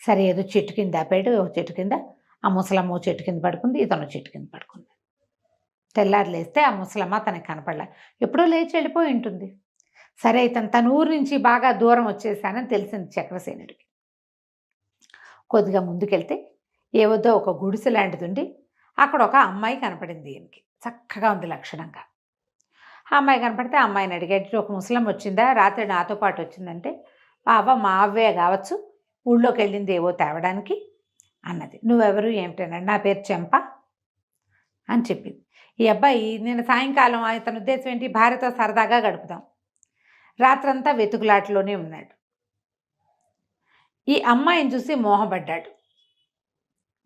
[SPEAKER 2] సరే ఏదో చెట్టు కింద ఆపాడు. చెట్టు కింద ఆ ముసలమ్మ చెట్టు కింద పడుకుంది, ఇతను చెట్టు కింద పడుకుంది. తెల్లారు లేస్తే ఆ ముసలమ్మ తనకి కనపడలే, ఎప్పుడో లేచి వెళ్ళిపోయి ఉంటుంది. సరే ఇతను తన ఊరు నుంచి బాగా దూరం వచ్చేసానని తెలిసింది చక్రసేనుడికి. కొద్దిగా ముందుకెళ్తే ఏవద్దో ఒక గుడిసె లాంటిది ఉండి అక్కడ ఒక అమ్మాయి కనపడింది. ఈయనకి చక్కగా ఉంది లక్షణంగా. ఆ అమ్మాయి కనపడితే ఆ అమ్మాయిని అడిగేటి, ఒక ముసలమ్మ వచ్చిందా, రాత్రి నాతో పాటు వచ్చిందంటే, బాబా మా అవ్వే కావచ్చు, ఊళ్ళోకి వెళ్ళింది ఏవో తేవడానికి అన్నది. నువ్వెవరు ఏమిటన్నాడు. నా పేరు చెంప అని చెప్పింది. ఈ అబ్బాయి నేను సాయంకాలం అతని ఉద్దేశం ఏంటి, భార్యతో సరదాగా గడుపుదాం, రాత్రంతా వెతుకులాటలోనే ఉన్నాడు. ఈ అమ్మాయిని చూసి మోహపడ్డాడు.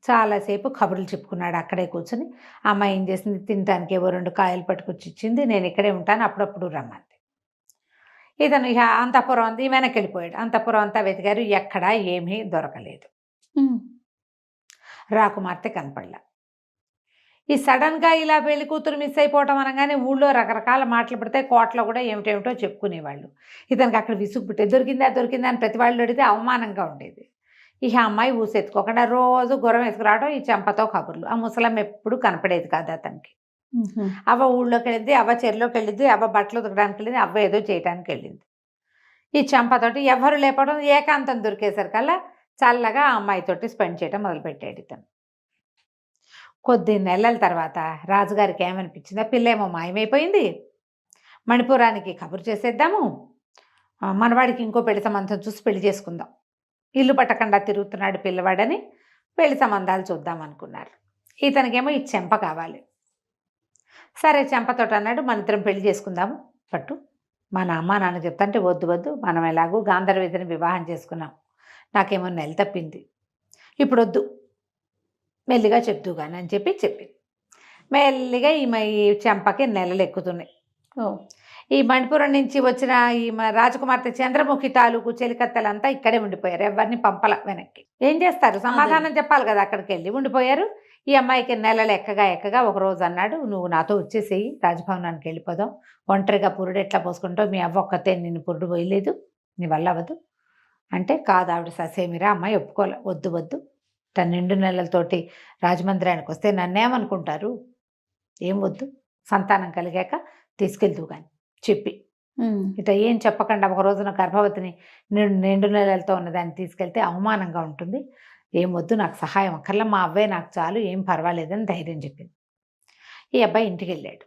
[SPEAKER 2] చాలాసేపు కబుర్లు చెప్పుకున్నాడు అక్కడే కూర్చొని. అమ్మాయి ఏం చేసింది, తినడానికి ఏవో 2 కాయలు పట్టుకొచ్చి ఇచ్చింది, నేను ఇక్కడే ఉంటాను, అప్పుడప్పుడు రమ్మంది. ఇతను అంతఃపురం అంతా వెనక్కి వెళ్ళిపోయాడు. అంతఃపురం అంతా వెతికారు, ఎక్కడా ఏమీ దొరకలేదు. రాకుమార్తె కనపడలా. ఈ సడన్గా ఇలా పెళ్లి కూతురు మిస్ అయిపోవటం అనగానే ఊళ్ళో రకరకాల మాటలు పడితే కోట్లో కూడా ఏమిటేమిటో చెప్పుకునేవాళ్ళు. ఇతనికి అక్కడ విసుగు పుట్టే దొరికిందా అని ప్రతి వాళ్ళు అడిగితే అవమానంగా ఉండేది. ఇక అమ్మాయి ఊసెత్తుకోకుండా రోజు గుర్రం వేసుకురావడం, ఈ చెంపతో కబుర్లు. ఆ ముసలమ్మ ఎప్పుడు కనపడేది కాదు అతనికి. అవ్వ ఊళ్ళోకి వెళ్ళింది, అవ్వ చెరులోకి వెళ్ళింది, అవ్వ బట్టలు ఉతకడానికి వెళ్ళింది, అవ్వ ఏదో చేయడానికి వెళ్ళింది. ఈ చెంపతోటి ఎవరు లేపడం, ఏకాంతం దొరికేసరికల్లా చల్లగా ఆ అమ్మాయితోటి స్పెండ్ చేయడం మొదలుపెట్టాడు ఇతను. కొద్ది నెలల తర్వాత రాజుగారికి ఏమనిపించింది, ఆ పిల్ల ఏమో మాయమైపోయింది, మణిపురానికి కబురు చేసేద్దాము, మనవాడికి ఇంకో పెళ్లి సంబంధం చూసి పెళ్లి చేసుకుందాం, ఇల్లు పట్టకుండా తిరుగుతున్నాడు పిల్లవాడని పెళ్లి సంబంధాలు చూద్దాం అనుకున్నారు. ఇతనికేమో ఈ చెంప కావాలి. సరే చెంపతోటి అన్నాడు, మన ఇద్దరం పెళ్లి చేసుకుందాము పట్టు. మా అమ్మ నాన్న చెప్తాంటే వద్దు, మనం ఎలాగూ గాంధర్విధిని వివాహం చేసుకున్నాం, నాకేమో నెల తప్పింది, ఇప్పుడు వద్దు, మెల్లిగా చెప్తూ కానీ అని చెప్పింది. మెల్లిగా ఈ చెంపకి నెలలు ఎక్కుతున్నాయి. ఈ మణిపురం నుంచి వచ్చిన ఈ రాజకుమార్తె చంద్రముఖి తాలూకు చెలికత్తెలంతా ఇక్కడే ఉండిపోయారు, ఎవరిని పంపల వెనక్కి. ఏం చేస్తారు, సమాధానం చెప్పాలి కదా, అక్కడికి వెళ్ళి ఉండిపోయారు. ఈ అమ్మాయికి నెలలు ఎక్కగా ఒక రోజు అన్నాడు, నువ్వు నాతో వచ్చేసేయి, రాజభవనానికి వెళ్ళిపోదాం, ఒంటరిగా పురుడు ఎట్లా పోసుకుంటావు, మీ అవ్వ ఒక్కతే నిన్ను పురుడు పోయలేదు, నీ వల్ల అవ్వదు అంటే, కాదు ఆవిడ ససేమిరా, అమ్మాయి ఒప్పుకోలే, వద్దు తన నిండు నెలలతోటి రాజమందిరానికి వస్తే నన్నేమనుకుంటారు, ఏం వద్దు, సంతానం కలిగాక తీసుకెళ్తూ కానీ చెప్పి ఇట ఏం చెప్పకుండా ఒక రోజున గర్భవతిని నిండు నెలలతో ఉన్నదాన్ని తీసుకెళ్తే అవమానంగా ఉంటుంది, ఏం వద్దు, నాకు సహాయం అక్కర్లా, మా అవ్వే నాకు చాలు, ఏం పర్వాలేదని ధైర్యం చెప్పింది. ఈ అబ్బాయి ఇంటికి వెళ్ళాడు.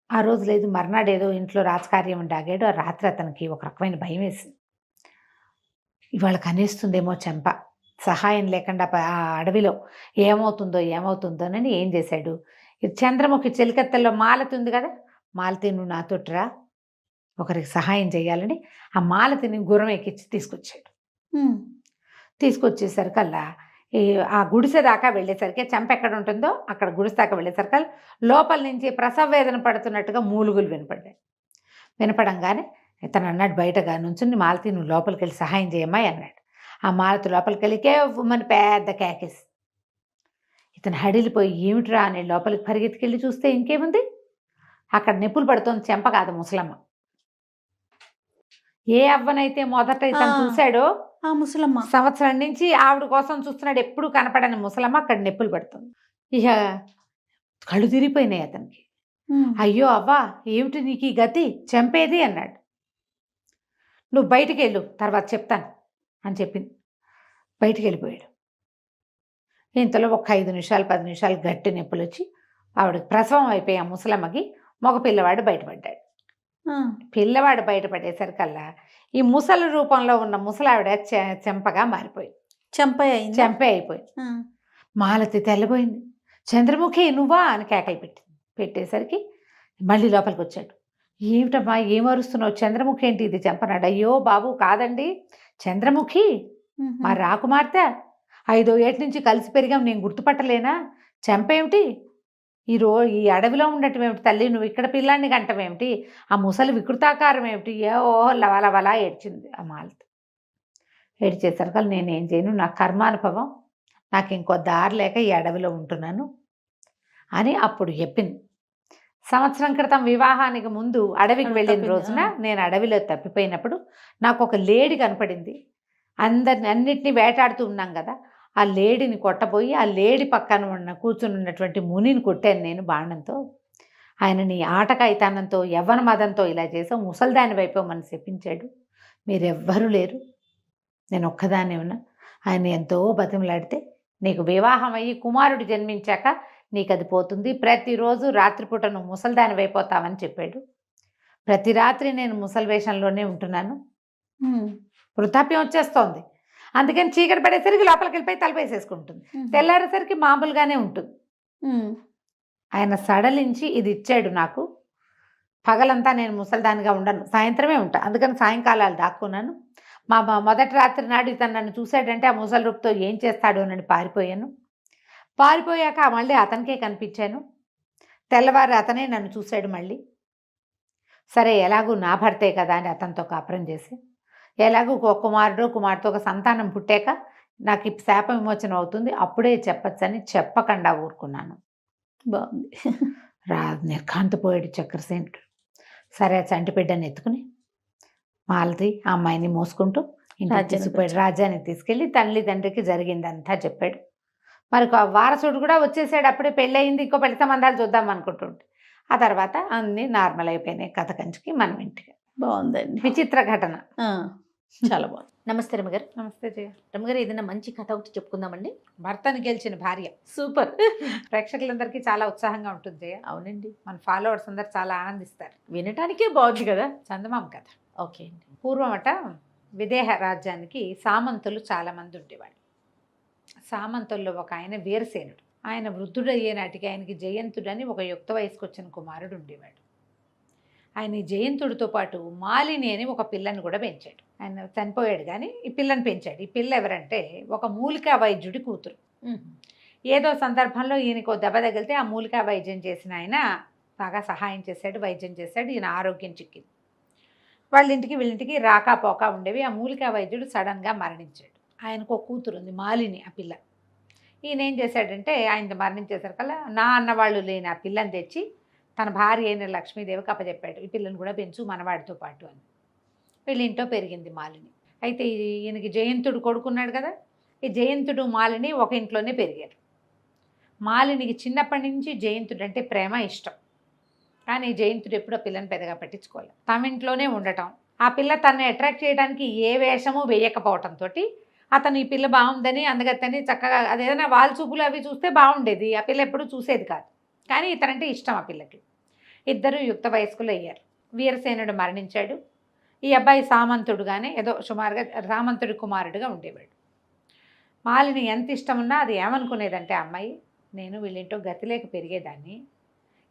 [SPEAKER 2] ఆ రోజు లేదు, మర్నాడు ఏదో ఇంట్లో రాజకార్యం ఉండాగాడు. ఆ రాత్రి అతనికి ఒక రకమైన భయం వేసింది, ఇవాళ కనిస్తుందేమో చెంప, సహాయం లేకుండా ఆ అడవిలో ఏమవుతుందోనని ఏం చేశాడు, చంద్రముఖి చెలికత్తెల్లో మాలతి ఉంది కదా, మాలతి నువ్వు నాతోటిరా, ఒకరికి సహాయం చేయాలని ఆ మాలతిని గుర్రం ఎక్కించి తీసుకొచ్చాడు. తీసుకొచ్చేసరికల్లా ఆ గుడిసె దాకా వెళ్ళేసరికి, చెంప ఎక్కడ ఉంటుందో అక్కడ గుడిసె దాకా వెళ్ళేసరికల్లా లోపల నుంచి ప్రసవ వేదన పడుతున్నట్టుగా మూలుగులు వినపడంగానే ఇతను అన్నాడు, బయటగా నుంచుని, మాలతి నువ్వు లోపలికి వెళ్ళి సహాయం చేయమ్మాయి అన్నాడు. ఆ మాలతి లోపలికి వెళ్ళి కేవ్వమని పెద్ద కేకేసి, ఇతను హడిలిపోయి ఏమిట్రా అని లోపలికి పరిగెత్తికెళ్ళి చూస్తే ఇంకేముంది, అక్కడ నిప్పులు పడుతోంది, చెంప కాదు ముసలమ్మ. ఏ అవ్వనైతే మొదట ఇతను చూశాడో
[SPEAKER 1] ఆ ముసలమ్మ,
[SPEAKER 2] సంవత్సరం నుంచి ఆవిడ కోసం చూస్తున్నాడు, ఎప్పుడు కనపడని ముసలమ్మ అక్కడ నిప్పులు పడుతుంది. ఇక కళ్ళు తిరిగిపోయినాయి అతనికి. అయ్యో అవ్వా, ఏమిటి నీకు ఈ గతి, చంపేది అన్నాడు. నువ్వు బయటికి వెళ్ళు, తర్వాత చెప్తాను అని చెప్పింది. బయటికి వెళ్ళిపోయాడు. ఇంతలో ఒక 5 నిమిషాలు 10 నిమిషాలు గట్టి నొప్పులు వచ్చి ఆవిడకి ప్రసవం అయిపోయి ఆ ముసలమ్మకి మగ పిల్లవాడు బయటపడ్డాడు. పిల్లవాడు బయటపడేసరికల్లా ఈ ముసలి రూపంలో ఉన్న ముసలావిడ చెంపగా మారిపోయింది, చెంపే అయిపోయింది. మాలతి తెల్లబోయింది. చంద్రముఖి నువ్వా అని కేకలు పెట్టేసరికి మళ్ళీ లోపలికి వచ్చాడు. ఏమిటమ్మా ఏం అరుస్తున్నావు, చంద్రముఖి ఏంటి ఇది చెంపనాడు. అయ్యో బాబు కాదండి, చంద్రముఖి మా రాకుమార్తె, 5వ ఏటి నుంచి కలిసి పెరిగాం, నేను గుర్తుపట్టలేనా, చెంపేమిటి, ఈ అడవిలో ఉండటం ఏమిటి తల్లి, నువ్వు ఇక్కడ పిల్లాన్ని గంటమేమిటి, ఆ ముసలి వికృతాకారం ఏమిటి, ఓహో లవలవలా ఏడ్చింది ఆ మాలతి. ఏడ్చేసరికి నేనేం చేయను, నా కర్మానుభవం, నాకు ఇంకో దారి లేక ఈ అడవిలో ఉంటున్నాను అని అప్పుడు చెప్పింది. సంవత్సరం క్రితం వివాహానికి ముందు అడవికి వెళ్ళిన రోజున నేను అడవిలో తప్పిపోయినప్పుడు నాకు ఒక లేడీ కనపడింది. అన్నిటినీ వేటాడుతూ ఉన్నాం కదా, ఆ లేడీని కొట్టబోయి ఆ లేడీ పక్కన కూర్చుని ఉన్నటువంటి మునిని కొట్టాను నేను బాణంతో. ఆయన నీ ఆటకాయితనంతో యవ్వన మదంతో ఇలా చేసావు, ముసల్దాని వైపోమని చెప్పించాడు, మీరెవ్వరూ లేరు, నేను ఒక్కదాన్ని ఉన్నా. ఆయన ఎంతో బతిమలాడితే నీకు వివాహం అయ్యి కుమారుడు జన్మించాక నీకు అది పోతుంది, ప్రతిరోజు రాత్రిపూట నువ్వు ముసల్దాని అయిపోతావని చెప్పాడు. ప్రతి రాత్రి నేను ముసలి వేషంలోనే ఉంటున్నాను, వృద్ధాప్యం వచ్చేస్తోంది, అందుకని చీకటి పడేసరికి లోపలికి వెళ్ళిపోయి తలపేసేసుకుంటుంది, తెల్లారేసరికి మామూలుగానే ఉంటుంది. ఆయన సడలించి ఇది ఇచ్చాడు నాకు, పగలంతా నేను ముసల్దానిగా ఉండను, సాయంత్రమే ఉంటా, అందుకని సాయంకాలాలు దాక్కున్నాను. మా మొదటి రాత్రి నాడు ఇతను నన్ను చూశాడంటే ఆ ముసలి రూపుతో ఏం చేస్తాడు అని పారిపోయాను. పారిపోయాక మళ్ళీ అతనికే కనిపించాను, తెల్లవారు అతనే నన్ను చూశాడు మళ్ళీ. సరే ఎలాగూ నా భర్తే కదా అని అతనితో కాపురం చేసి, ఎలాగూ ఒక కుమార్తె ఒక సంతానం పుట్టాక నాకు ఈ శాప విమోచన అవుతుంది, అప్పుడే చెప్పచ్చని చెప్పకుండా ఊరుకున్నాను.
[SPEAKER 1] బాగుంది.
[SPEAKER 2] నిర్ఘాంతపోయాడు చక్రసేనుడు. సరే ఆ చంటి బిడ్డని ఎత్తుకుని మాలతి ఆ అమ్మాయిని మోసుకుంటూ ఇంటికి
[SPEAKER 1] రాజ్యానికి
[SPEAKER 2] తీసుకుపోయాడు.
[SPEAKER 1] వచ్చాడు.
[SPEAKER 2] రాజ్యానికి తీసుకెళ్ళి తండ్రికి జరిగిందంతా చెప్పాడు. మరి వారసుడు కూడా వచ్చేసాడు. అప్పుడే పెళ్ళయింది, ఇంకో పెళ్లి సంబంధాలు చూద్దాం అనుకుంటుంటే ఆ తర్వాత అన్నీ నార్మల్ అయిపోయినాయి. కథ కంచికి మనం ఇంటికి.
[SPEAKER 1] బాగుందండి.
[SPEAKER 2] విచిత్ర ఘటన.
[SPEAKER 1] ఆ, చాలా బాగుంది. నమస్తే రమగారు.
[SPEAKER 2] నమస్తే జయ.
[SPEAKER 1] రమగారు, ఏదైనా మంచి కథ ఒకటి చెప్పుకుందామండి.
[SPEAKER 2] భర్తను గెలిచిన భార్య.
[SPEAKER 1] సూపర్.
[SPEAKER 2] ప్రేక్షకులందరికీ చాలా ఉత్సాహంగా ఉంటుంది జయ.
[SPEAKER 1] అవునండి,
[SPEAKER 2] మన ఫాలోవర్స్ అందరు చాలా ఆనందిస్తారు.
[SPEAKER 1] వినటానికే బాగుంది కదా.
[SPEAKER 2] చందమామ కథ.
[SPEAKER 1] ఓకే అండి.
[SPEAKER 2] పూర్వమట విదేహ రాజ్యానికి సామంతులు చాలామంది ఉండేవాళ్ళు. సామంతుల్లో ఒక ఆయన వీరసేనుడు. ఆయన వృద్ధుడయ్యే నాటికి ఆయనకి జయంతుడని ఒక యుక్త వయసుకు వచ్చిన కుమారుడు ఉండేవాడు. ఆయన ఈ జయంతుడితో పాటు మాలిని అని ఒక పిల్లని కూడా పెంచాడు. ఆయన చనిపోయాడు కానీ ఈ పిల్లని పెంచాడు. ఈ పిల్ల ఎవరంటే ఒక మూలికా వైద్యుడి కూతురు. ఏదో సందర్భంలో ఈయనకు దెబ్బ తగిలితే ఆ మూలికా వైద్యం చేసిన ఆయన బాగా సహాయం చేశాడు, వైద్యం చేశాడు. ఈయన ఆరోగ్యం చిక్కింది. వాళ్ళింటికి వీళ్ళింటికి రాకపోక ఉండేవి. ఆ మూలికా వైద్యుడు సడన్గా మరణించాడు. ఆయనకు ఒక కూతురు ఉంది, మాలిని. ఆ పిల్ల ఈయన ఏం చేశాడంటే ఆయన మరణించేసరికల్లా నా అన్నవాళ్ళు లేని ఆ పిల్లని తెచ్చి తన భార్య అయిన లక్ష్మీదేవికి అప్పచెప్పాడు. ఈ పిల్లని కూడా పెంచు మనవాడితో పాటు అని. వీళ్ళ ఇంట్లో పెరిగింది మాలిని. అయితే ఈయనకి జయంతుడు కొడుకున్నాడు కదా, ఈ జయంతుడు మాలిని ఒక ఇంట్లోనే పెరిగారు. మాలినికి చిన్నప్పటి నుంచి జయంతుడు అంటే ప్రేమ, ఇష్టం. కానీ జయంతుడు ఎప్పుడూ పిల్లని పెద్దగా పట్టించుకోలేదు. తమ ఇంట్లోనే ఉండటం, ఆ పిల్ల తనని అట్రాక్ట్ చేయడానికి ఏ వేషము వేయకపోవటంతో అతను ఈ పిల్ల బాగుందని అందుకని చక్కగా అదేదైనా వాళ్ళ చూపులు అవి చూస్తే బాగుండేది. ఆ పిల్ల ఎప్పుడూ చూసేది కాదు. కానీ ఇతనంటే ఇష్టం ఆ పిల్లకి. ఇద్దరు యుక్త వయస్కులు అయ్యారు. వీరసేనుడు మరణించాడు. ఈ అబ్బాయి సామంతుడుగానే ఏదో సుమారుగా సామంతుడి కుమారుడుగా ఉండేవాడు. మాలిని ఎంత ఇష్టం ఉన్నా అది ఏమనుకునేదంటే అమ్మాయి, నేను వీళ్ళింటో గతి లేక పెరిగేదాన్ని,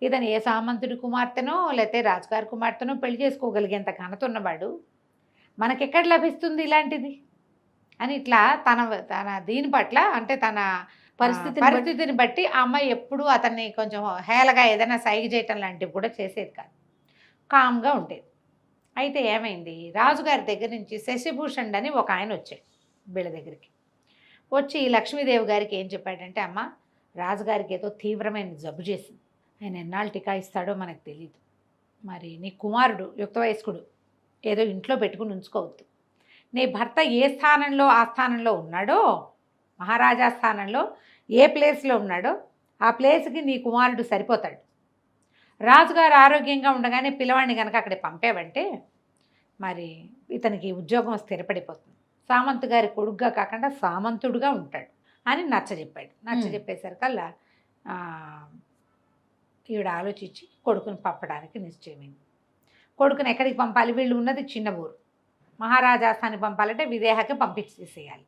[SPEAKER 2] ఇతను ఏ సామంతుడి కుమార్తెనో లేకపోతే రాజుగారి కుమార్తెనో పెళ్లి చేసుకోగలిగేంత ఘనత ఉన్నవాడు, మనకెక్కడ లభిస్తుంది ఇలాంటిది అని ఇట్లా తన దీని పట్ల అంటే తన పరిస్థితిని బట్టి ఆ అమ్మాయి ఎప్పుడూ అతన్ని కొంచెం హేళగా ఏదైనా సైగ చేయటం లాంటివి కూడా చేసేది కాదు. కామ్గా ఉండేది. అయితే ఏమైంది, రాజుగారి దగ్గర నుంచి శశిభూషణ్ అని ఒక ఆయన వచ్చాడు వీళ్ళ దగ్గరికి. వచ్చి లక్ష్మీదేవి గారికి ఏం చెప్పాడంటే, అమ్మ రాజుగారికి ఏదో తీవ్రమైన జబ్బు చేసింది, ఆయన ఎన్నాళ్ళు టీకా ఇస్తాడో మనకు తెలియదు, మరి నీ కుమారుడు యుక్త వయస్కుడు ఏదో ఇంట్లో పెట్టుకుని ఉంచుకోవద్దు, నీ భర్త ఏ స్థానంలో ఆ స్థానంలో ఉన్నాడో, మహారాజా స్థానంలో ఏ ప్లేస్లో ఉన్నాడో ఆ ప్లేస్కి నీ కుమారుడు సరిపోతాడు. రాజుగారు ఆరోగ్యంగా ఉండగానే పిల్లవాడిని కనుక అక్కడికి పంపేవంటే మరి ఇతనికి ఉద్యోగం స్థిరపడిపోతుంది, సామంతు గారి కొడుగ్గా కాకుండా సామంతుడుగా ఉంటాడు అని నచ్చజెప్పాడు. నచ్చజెప్పేసరికల్లా ఈవిడ ఆలోచించి కొడుకుని పంపడానికి నిశ్చయమైంది. కొడుకుని ఎక్కడికి పంపాలి, వీళ్ళు ఉన్నది చిన్న ఊరు, మహారాజాస్థానికి పంపాలంటే విదేహకి పంపించేసేయాలి.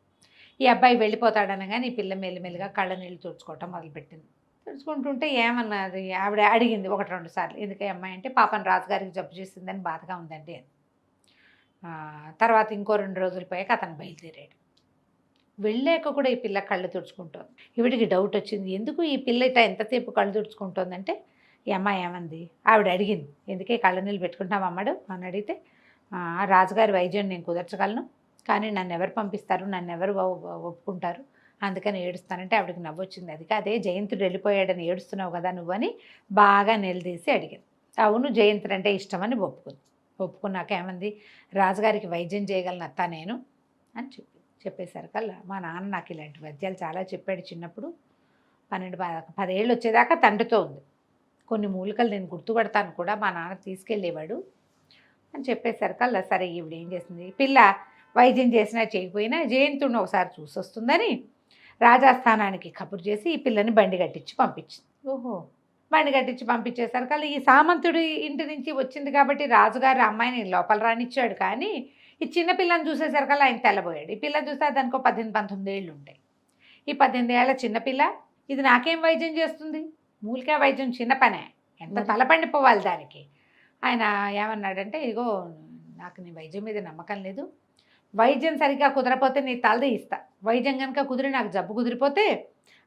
[SPEAKER 2] ఈ అబ్బాయి వెళ్ళిపోతాడనగానే ఈ పిల్ల మెల్లిమెల్లిగా కళ్ళ నీళ్ళు తుడుచుకోవటం మొదలుపెట్టింది. తుడుచుకుంటుంటే ఏమన్నది, ఆవిడ అడిగింది 1-2 సార్లు, ఎందుకే అమ్మాయి అంటే, పాపం రాజుగారికి జబ్బు చేసిందని బాధగా ఉందండి అని. తర్వాత ఇంకో 2 రోజులు పోయాక అతను బయలుదేరాడు. వెళ్ళాక కూడా ఈ పిల్ల కళ్ళు తుడుచుకుంటోంది. ఈవిడికి డౌట్ వచ్చింది, ఎందుకు ఈ పిల్ల ఇట్లా ఎంతసేపు కళ్ళు తుడుచుకుంటోందంటే, ఈ అమ్మాయి ఏమంది, ఆవిడ అడిగింది, ఎందుకే కళ్ళ నీళ్ళు పెట్టుకుంటావు అమ్మాడు అని అడిగితే, రాజుగారి వైద్యం నేను కుదర్చగలను, కానీ నన్ను ఎవరు పంపిస్తారు, నన్ను ఎవరు ఒప్పుకుంటారు, అందుకని ఏడుస్తానంటే ఆవిడకి నవ్వొచ్చింది. అది కాదే, జయంతుడు వెళ్ళిపోయాడని ఏడుస్తున్నావు కదా నువ్వని బాగా నిలదీసి అడిగింది. అవును, జయంతుడు అంటే ఇష్టమని ఒప్పుకున్నాక ఏమంది, రాజుగారికి వైద్యం చేయగలను అత్త నేను అని చెప్పేసరికల్లా, మా నాన్న నాకు ఇలాంటి వైద్యాలు చాలా చెప్పాడు చిన్నప్పుడు, 12-10 ఏళ్ళు వచ్చేదాకా తండ్రితో ఉంది, కొన్ని మూలికలు నేను గుర్తుపడతాను కూడా, మా నాన్న తీసుకెళ్ళేవాడు అని చెప్పేసరికల్లా, సరే ఈవిడ ఏం చేసింది, పిల్ల వైద్యం చేసినా చేయకపోయినా జయంతుడిని ఒకసారి చూసొస్తుందని రాజాస్థానానికి కబురు చేసి ఈ పిల్లని బండి కట్టించి పంపించింది. బండి కట్టించి పంపించేసరికల్లా ఈ సామంతుడి ఇంటి నుంచి వచ్చింది కాబట్టి రాజుగారి అమ్మాయిని లోపల రానిచ్చాడు, కానీ ఈ చిన్న పిల్లని చూసేసరికల్లా ఆయన తెల్లబోయాడు. ఈ పిల్లని చూస్తే దానికో 18-19 ఏళ్ళు ఉంటాయి. ఈ 18 ఏళ్ల చిన్నపిల్ల ఇది నాకేం వైద్యం చేస్తుంది, మూలికా వైద్యం చిన్న పనే, ఎంత తలపండిపోవాలి దానికి. ఆయన ఏమన్నాడంటే, ఇగో నాకు నీ వైద్యం మీద నమ్మకం లేదు, వైద్యం సరిగ్గా కుదరపోతే నీ తలది ఇస్తా, వైద్యం కనుక కుదిరి నాకు జబ్బు కుదిరిపోతే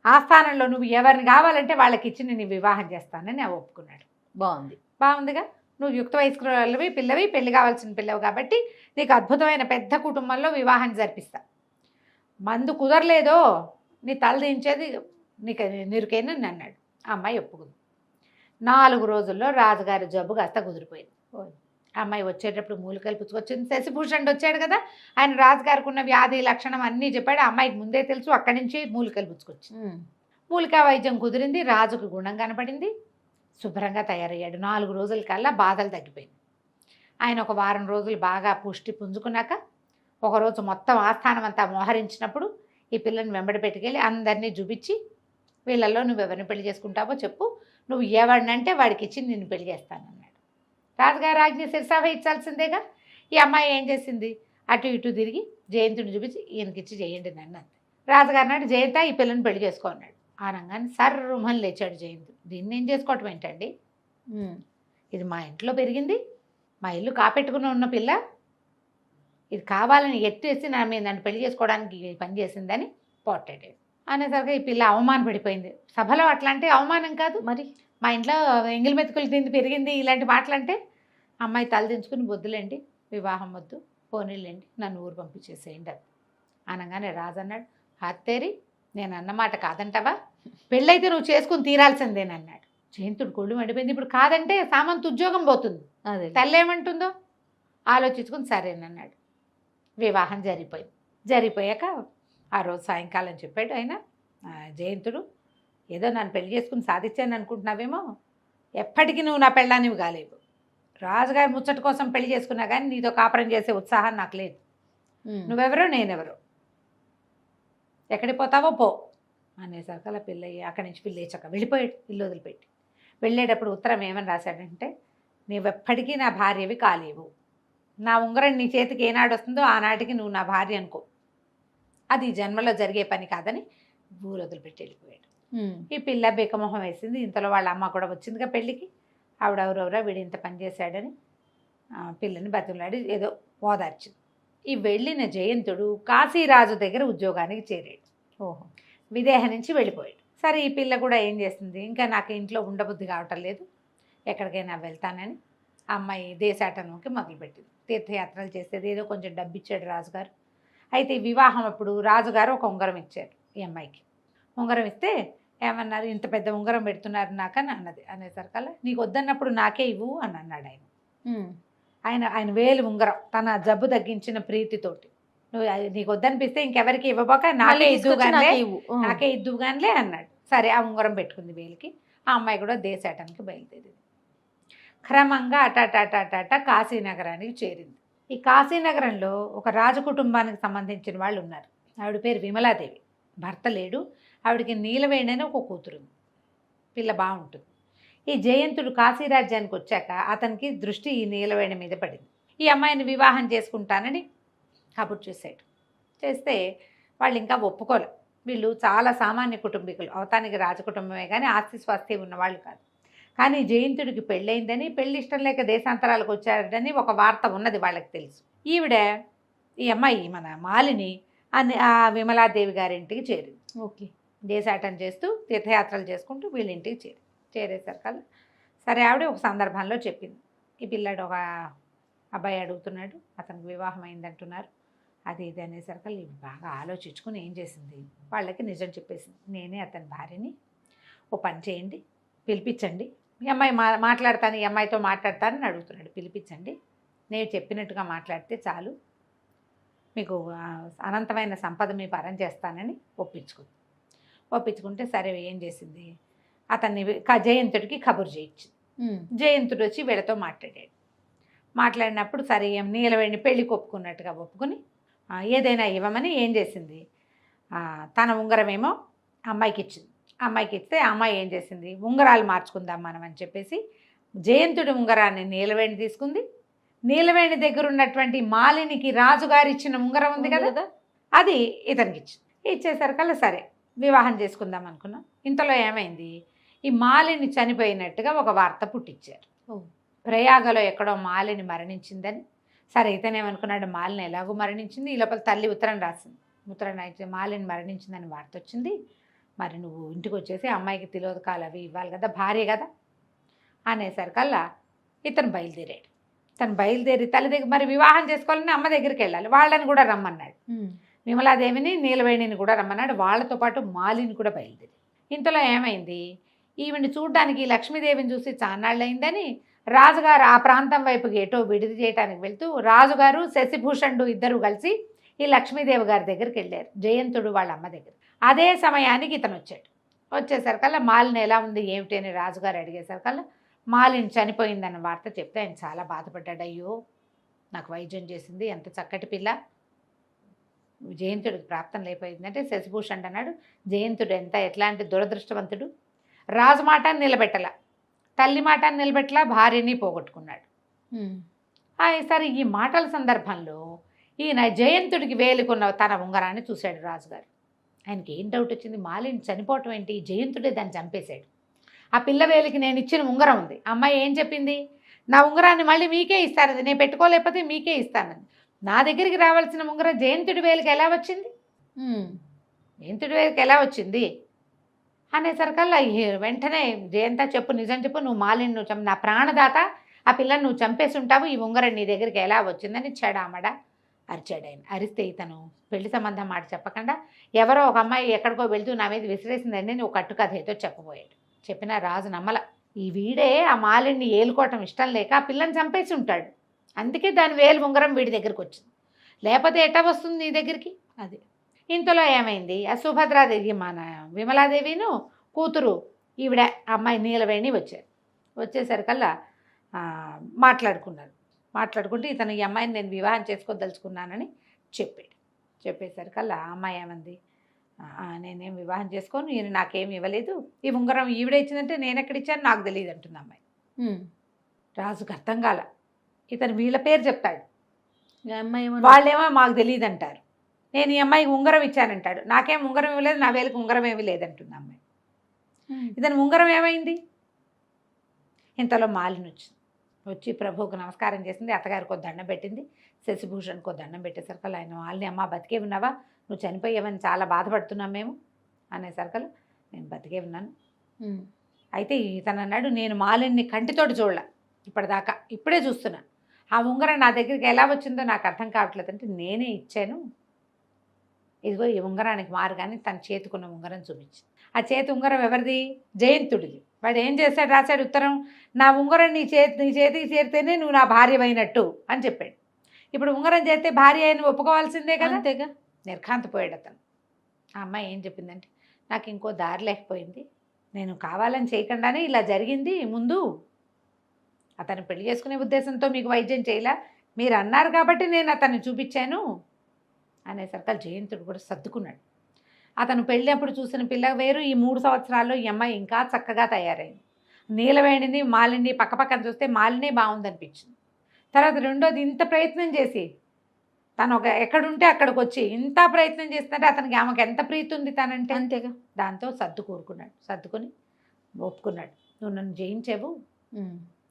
[SPEAKER 2] ఆ స్థానంలో నువ్వు ఎవరిని కావాలంటే వాళ్ళకి ఇచ్చి నేను వివాహం చేస్తానని ఒప్పుకున్నాడు. బాగుందిగా, నువ్వు యుక్త వయస్కులవి పిల్లవి, పెళ్లి కావాల్సిన పిల్లవి కాబట్టి నీకు అద్భుతమైన పెద్ద కుటుంబంలో వివాహం జరిపిస్తా, మందు కుదరలేదో నీ తల దించేది నీకు నిరుకేనని అన్నాడు. ఆ అమ్మాయి ఒప్పుకుంది. 4 రోజుల్లో రాజుగారి జబ్బు కాస్త కుదిరిపోయింది. ఆ అమ్మాయి వచ్చేటప్పుడు మూలికలు పుచ్చుకొచ్చింది. శశిభూషణుడు వచ్చాడు కదా, ఆయన రాజుగారికి ఉన్న వ్యాధి లక్షణం అన్నీ చెప్పాడు. ఆ అమ్మాయికి ముందే తెలుసు, అక్కడి నుంచి మూలికలు పుచ్చుకొచ్చింది. మూలికా వైద్యం కుదిరింది, రాజుకు గుణం కనపడింది, శుభ్రంగా తయారయ్యాడు. 4 రోజుల కల్లా బాధలు తగ్గిపోయింది. ఆయన ఒక వారం రోజులు బాగా పుష్టి పుంజుకున్నాక ఒకరోజు మొత్తం ఆస్థానం అంతా మోహరించినప్పుడు ఈ పిల్లని వెంబడి పెట్టుకెళ్ళి అందరినీ చూపించి, వీళ్ళల్లో నువ్వు ఎవరిని పెళ్లి చేసుకుంటావో చెప్పు, నువ్వు ఎవరినంటే వాడికి ఇచ్చి నిన్ను పెళ్లి చేస్తానన్నాడు. రాజుగారు ఆజ్ఞ శిరసావహించాల్సిందేగా. ఈ అమ్మాయి ఏం చేసింది, అటు ఇటు తిరిగి జయంతుని చూపించి ఈయనకిచ్చి చేయండి నన్ను అంతే. రాజుగారు నాడు జయంత ఈ పిల్లని పెళ్లి చేసుకో అన్నాడు. ఆనంగానే సర్రుమని లేచాడు జయంతుడు. దీన్ని ఏం చేసుకోవటం ఏంటండి, ఇది మా ఇంట్లో పెరిగింది, మా ఇల్లు కాపెట్టుకుని ఉన్న పిల్ల, ఇది కావాలని ఎత్తేసి నా మీద నన్ను పెళ్లి చేసుకోవడానికి పని చేసిందని పోట్టాడు అనేసరికి ఈ పిల్ల అవమాన పడిపోయింది. సభలో అట్లా అంటే అవమానం కాదు మరి, మా ఇంట్లో ఎంగిలి మెతుకులు తింది పెరిగింది ఇలాంటి మాటలంటే. అమ్మాయి తలదించుకుని వద్దులేండి, వివాహం వద్దు, పోనీలేండి, నన్ను ఊరు పంపించేసేయండి అది అనగానే రాజు అన్నాడు, హత్తేరి నేను అన్నమాట కాదంటావా, పెళ్ళైతే నువ్వు చేసుకుని తీరాల్సిందేనన్నాడు. జయంతుడు కొళ్ళు మండిపోయింది. ఇప్పుడు కాదంటే సామంతు ఉద్యోగం పోతుంది,
[SPEAKER 1] అదే
[SPEAKER 2] తల్లి ఏమంటుందో ఆలోచించుకుని సరేనన్నాడు. వివాహం జరిగిపోయాక ఆ రోజు సాయంకాలం చెప్పాడు ఆయన జయంతుడు, ఏదో నన్ను పెళ్లి చేసుకుని సాధించాను అనుకుంటున్నావేమో, ఎప్పటికీ నువ్వు నా పెళ్ళానివి కాలేవు. రాజుగారి ముచ్చట కోసం పెళ్లి చేసుకున్నా కానీ నీతో కాపురం చేసే ఉత్సాహం నాకు లేదు. నువ్వెవరో నేనెవరో, ఎక్కడికి పోతావో పో అనేసరికి అలా పిల్లయ్యి అక్కడి నుంచి పిల్లేచక వెళ్ళిపోయాడు. ఇల్లు వదిలిపెట్టి వెళ్ళేటప్పుడు ఉత్తరం ఏమని రాశాడంటే, నీవెప్పటికీ నా భార్యవి కాలేవు, నా ఉంగరం నీ చేతికి ఏనాడు వస్తుందో ఆనాటికి నువ్వు నా భార్య అనుకో, అది జన్మలో జరిగే పని కాదని ఊరు వదిలిపెట్టి వెళ్ళిపోయాడు. ఈ పిల్ల బేకమొహం వేసింది. ఇంతలో వాళ్ళ అమ్మ కూడా వచ్చిందిగా పెళ్ళికి. ఆవిడ ఎవరెవరో వీడు ఇంత పని చేశాడని పిల్లని బతిలాడి ఏదో ఓదార్చింది. ఈ వెళ్ళిన జయంతుడు కాశీరాజు దగ్గర ఉద్యోగానికి చేరాడు.
[SPEAKER 1] ఓహో,
[SPEAKER 2] విదేహ నుంచి వెళ్ళిపోయాడు. సరే ఈ పిల్ల కూడా ఏం చేస్తుంది, ఇంకా నాకు ఇంట్లో ఉండబుద్ధి కావటం లేదు, ఎక్కడికైనా వెళ్తానని ఆ అమ్మాయి దేశాటనంకి మొదలుపెట్టింది. తీర్థయాత్రలు చేసేది, ఏదో కొంచెం డబ్బు ఇచ్చాడు రాజుగారు. అయితే ఈ వివాహం అప్పుడు రాజుగారు ఒక ఉంగరం ఇచ్చారు ఈ అమ్మాయికి. ఉంగరం ఇస్తే ఏమన్నారు, ఇంత పెద్ద ఉంగరం పెడుతున్నారు నాకని అన్నది. అనేసరికల్లా నీకు వద్దన్నప్పుడు నాకే ఇవ్వు అని అన్నాడు ఆయన. ఆయన వేలు ఉంగరం తన జబ్బు తగ్గించిన ప్రీతితోటి, నువ్వు నీకు వద్దనిపిస్తే ఇంకెవరికి ఇవ్వబోక నాకే ఇద్దుగానిలే అన్నాడు. సరే ఆ ఉంగరం పెట్టుకుంది వేలికి. ఆ అమ్మాయి కూడా దేశాటానికి బయలుదేరింది. క్రమంగా అటాటాటాట కాశీనగరానికి చేరింది. ఈ కాశీనగరంలో ఒక రాజకుటుంబానికి సంబంధించిన వాళ్ళు ఉన్నారు. ఆవిడ పేరు విమలాదేవి, భర్త లేడు, ఆవిడకి నీలవేణి అని ఒక కూతురు, పిల్ల బాగుంటుంది. ఈ జయంతుడు కాశీరాజ్యానికి వచ్చాక అతనికి దృష్టి ఈ నీలవేణి మీద పడింది. ఈ అమ్మాయిని వివాహం చేసుకుంటానని కబురు చేశాడు. చేస్తే వాళ్ళు ఇంకా ఒప్పుకోలే. వీళ్ళు చాలా సామాన్య కుటుంబీకులు, అవతానికి రాజకుటుంబమే కానీ ఆస్తి స్వాస్థి ఉన్నవాళ్ళు కాదు. కానీ జయంతుడికి పెళ్ళయిందని, పెళ్ళి ఇష్టం లేక దేశాంతరాలకు వచ్చాడని ఒక వార్త ఉన్నది వాళ్ళకి తెలుసు. ఈవిడ ఈ అమ్మాయి మన మాలిని ఆ విమలాదేవి గారింటికి చేరింది.
[SPEAKER 1] ఓకే,
[SPEAKER 2] దేశాటం చేస్తూ తీర్థయాత్రలు చేసుకుంటూ వీళ్ళ ఇంటికి చేరేసరికల్లా సరే ఆవిడ ఒక సందర్భంలో చెప్పింది, ఈ పిల్లాడు ఒక అబ్బాయి అడుగుతున్నాడు, అతనికి వివాహం అయిందంటున్నారు, అది ఇది అనేసరికల్లా ఇవి బాగా ఆలోచించుకుని ఏం చేసింది, వాళ్ళకి నిజం చెప్పేసింది. నేనే అతని భార్యని, ఓ పని చేయండి, పిలిపించండి, ఈ అమ్మాయి మాట్లాడతాను, ఈ అమ్మాయితో మాట్లాడతానని అడుగుతున్నాడు. పిలిపించండి, నేను చెప్పినట్టుగా మాట్లాడితే చాలు, మీకు అనంతమైన సంపద మీ పరం చేస్తానని ఒప్పించుకుంటే సరే ఏం చేసింది, అతన్ని జయంతుడికి కబురు చేయించింది. జయంతుడు వచ్చి వీళ్ళతో మాట్లాడినప్పుడు సరే నీలవేణి పెళ్ళికి ఒప్పుకున్నట్టుగా ఒప్పుకుని ఏదైనా ఇవ్వమని ఏం చేసింది, తన ఉంగరమేమో అమ్మాయికి ఇచ్చింది. అమ్మాయికి ఇస్తే అమ్మాయి ఏం చేసింది, ఉంగరాలు మార్చుకుందాం మనం అని చెప్పేసి జయంతుడి ఉంగరాన్ని నీలవేణి తీసుకుంది. నీలవేణి దగ్గర ఉన్నటువంటి మాలినికి రాజుగారు ఇచ్చిన ఉంగరం ఉంది కదా, అది ఇతనికి ఇచ్చేసరికల్లా సరే వివాహం చేసుకుందాం అనుకున్నాం. ఇంతలో ఏమైంది, ఈ మాలిని చనిపోయినట్టుగా ఒక వార్త పుట్టించారు. ప్రయాగలో ఎక్కడో మాలిని మరణించిందని. సరే ఇతనేమనుకున్నాడు, మాలిని ఎలాగో మరణించింది, ఈ లోపల తల్లి ఉత్తరం రాసింది. ఉత్తరం రాసి మాలిని మరణించిందని వార్త వచ్చింది, మరి నువ్వు ఇంటికి వచ్చేసి అమ్మాయికి తిలోదకాలు అవి ఇవ్వాలి కదా, భార్య కదా అనేసరికల్లా ఇతను బయలుదేరాడు. తను బయలుదేరి తల్లి దగ్గర మరి వివాహం చేసుకోవాలని అమ్మ దగ్గరికి వెళ్ళాలి, వాళ్ళని కూడా రమ్మన్నాడు. విమలాదేవిని నీలవేణిని కూడా రమ్మన్నాడు, వాళ్ళతో పాటు మాలిని కూడా బయలుదేరి. ఇంతలో ఏమైంది, ఈవిని చూడ్డానికి ఈ లక్ష్మీదేవిని చూసి చాన్నాళ్ళయిందని రాజుగారు ఆ ప్రాంతం వైపుకి ఎటో విడిది చేయడానికి వెళ్తూ రాజుగారు శశిభూషణుడు ఇద్దరు కలిసి ఈ లక్ష్మీదేవి గారి దగ్గరికి వెళ్ళారు, జయంతుడు వాళ్ళ అమ్మ దగ్గర. అదే సమయానికి ఇతను వచ్చాడు. వచ్చేసరికల్లా మాలిని ఎలా ఉంది ఏమిటి అని రాజుగారు అడిగేసరికల్లా మాలిని చనిపోయిందన్న వార్త చెప్తే ఆయన చాలా బాధపడ్డాడు. అయ్యో, నాకు వైద్యం చేసింది ఎంత చక్కటి పిల్ల, జయంతుడికి ప్రాప్తం లేకపోయిందంటే శశిభూషణుడు అన్నాడు, జయంతుడు ఎట్లాంటి దురదృష్టవంతుడు, రాజు మాట నిలబెట్టల, తల్లి మాట నిలబెట్టలా, భార్యని పోగొట్టుకున్నాడు. సరే ఈ మాటల సందర్భంలో ఈయన జయంతుడికి వేలుకున్న తన ఉంగరాన్ని చూశాడు రాజుగారు. ఆయనకి ఏం డౌట్ వచ్చింది, మాలిని చనిపోవటం ఏంటి, జయంతుడే దాన్ని చంపేశాడు. ఆ పిల్ల వేలికి నేను ఇచ్చిన ఉంగరం ఉంది. అమ్మాయి ఏం చెప్పింది, నా ఉంగరాన్ని మళ్ళీ మీకే ఇస్తానది, నేను పెట్టుకోలేకపోతే మీకే ఇస్తానది. నా దగ్గరికి రావాల్సిన ఉంగరం జయంతుడి వేలికి ఎలా వచ్చింది, జయంతుడి వేలికి ఎలా వచ్చింది అనేసరికల్లా వెంటనే జయంత చెప్పు, నిజం చెప్పు, నువ్వు మాలిని నువ్వు నా ప్రాణదాత, ఆ పిల్లని నువ్వు చంపేసి ఉంటావు, ఈ ఉంగరం నీ దగ్గరికి ఎలా వచ్చిందని చెడామడా అరిచాడు ఆయన. అరిస్తే ఇతను పెళ్లి సంబంధం మాట చెప్పకుండా ఎవరో ఒక అమ్మాయి ఎక్కడికో వెళ్తూ నా మీద విసిరేసిందండి నువ్వు కట్టుకథ ఏదో చెప్పబోయాడు. చెప్పిన రాజు నమ్మల. ఈ వీడే ఆ మాలిని ఏలుకోవటం ఇష్టం లేక ఆ పిల్లని చంపేసి ఉంటాడు, అందుకే దాని వేలు ఉంగరం వీడి దగ్గరికి వచ్చింది, లేకపోతే ఎట్టా వస్తుంది నీ దగ్గరికి. అది ఇంతలో ఏమైంది, ఆ సుభద్రాదేవి మన విమలాదేవిను కూతురు ఈవిడ అమ్మాయి నీలవేణి వచ్చారు. వచ్చేసరికల్లా మాట్లాడుకుంటే ఇతను ఈ అమ్మాయిని నేను వివాహం చేసుకోదలుచుకున్నానని చెప్పాడు. చెప్పేసరికల్లా ఆ అమ్మాయి ఏమంది, నేనేం వివాహం చేసుకోను, ఈయన నాకేం ఇవ్వలేదు, ఈ ఉంగరం ఈవిడ ఇచ్చిందంటే నేను ఎక్కడిచ్చాను నాకు తెలియదు అంటుంది అమ్మాయి. రాజుకు అర్థం కాల. ఇతను వీళ్ళ పేరు చెప్తాడు, వాళ్ళేమో మాకు తెలియదు అంటారు, నేను ఈ అమ్మాయికి ఉంగరం ఇచ్చానంటాడు, నాకేం ఉంగరం ఇవ్వలేదు, నా వేలకు ఉంగరం ఏమీ లేదంటుంది అమ్మాయి. ఇతను ఉంగరం ఏమైంది, ఇంతలో మాలిని వచ్చి ప్రభువుకు నమస్కారం చేసింది, అత్తగారికి ఒక దండం పెట్టింది, శశిభూషణ్కి ఒక దండం పెట్టేసరికల్ ఆయన వాళ్ళని అమ్మ బతికే ఉన్నావా, నువ్వు చనిపోయావని చాలా బాధపడుతున్నాం మేము అనేసరికల్ నేను బతికే ఉన్నాను. అయితే ఇతను అన్నాడు, నేను మాలిని కంటితోటి చూడలే ఇప్పటిదాకా, ఇప్పుడే చూస్తున్నా, ఆ ఉంగరం నా దగ్గరికి ఎలా వచ్చిందో నాకు అర్థం కావట్లేదు అంటే నేనే ఇచ్చాను, ఇదిగో ఈ ఉంగరానికి మారుగానే తన చేతికున్న ఉంగరం చూపించింది. ఆ చేతి ఉంగరం ఎవరిది, జయంతుడిది. వాడు ఏం చేశాడు, రాశాడు ఉత్తరం, నా ఉంగరం నీ చేతికి చేరితేనే నువ్వు నా భార్య అయినట్టు అని చెప్పాడు. ఇప్పుడు ఉంగరం చేస్తే భార్య అయిన ఒప్పుకోవాల్సిందే కదా, అంతేగా. నిర్ఘాంతపోయాడు అతను. ఆ అమ్మాయి ఏం చెప్పిందంటే, నాకు ఇంకో దారి లేకపోయింది, నేను కావాలని చేయకుండానే ఇలా జరిగింది, ముందు అతను పెళ్లి చేసుకునే ఉద్దేశంతో మీకు వైద్యం చేయలే, మీరు అన్నారు కాబట్టి నేను అతన్ని చూపించాను అనేసరికి జయంతుడు కూడా సర్దుకున్నాడు. అతను పెళ్ళినప్పుడు చూసిన పిల్ల వేరు, ఈ 3 సంవత్సరాల్లో ఈ అమ్మాయి ఇంకా చక్కగా తయారైంది. నీలవేణిని మాలిని పక్కపక్కన చూస్తే మాలినే బాగుందనిపించింది. తర్వాత రెండోది ఇంత ప్రయత్నం చేసి తను ఎక్కడుంటే అక్కడికి వచ్చి ఇంత ప్రయత్నం చేస్తుంటే అతనికి ఆమెకు ఎంత ప్రీతి ఉంది తనంటే, అంతేగా. దాంతో సర్దుకుని ఒప్పుకున్నాడు, నువ్వు నన్ను జయించావు,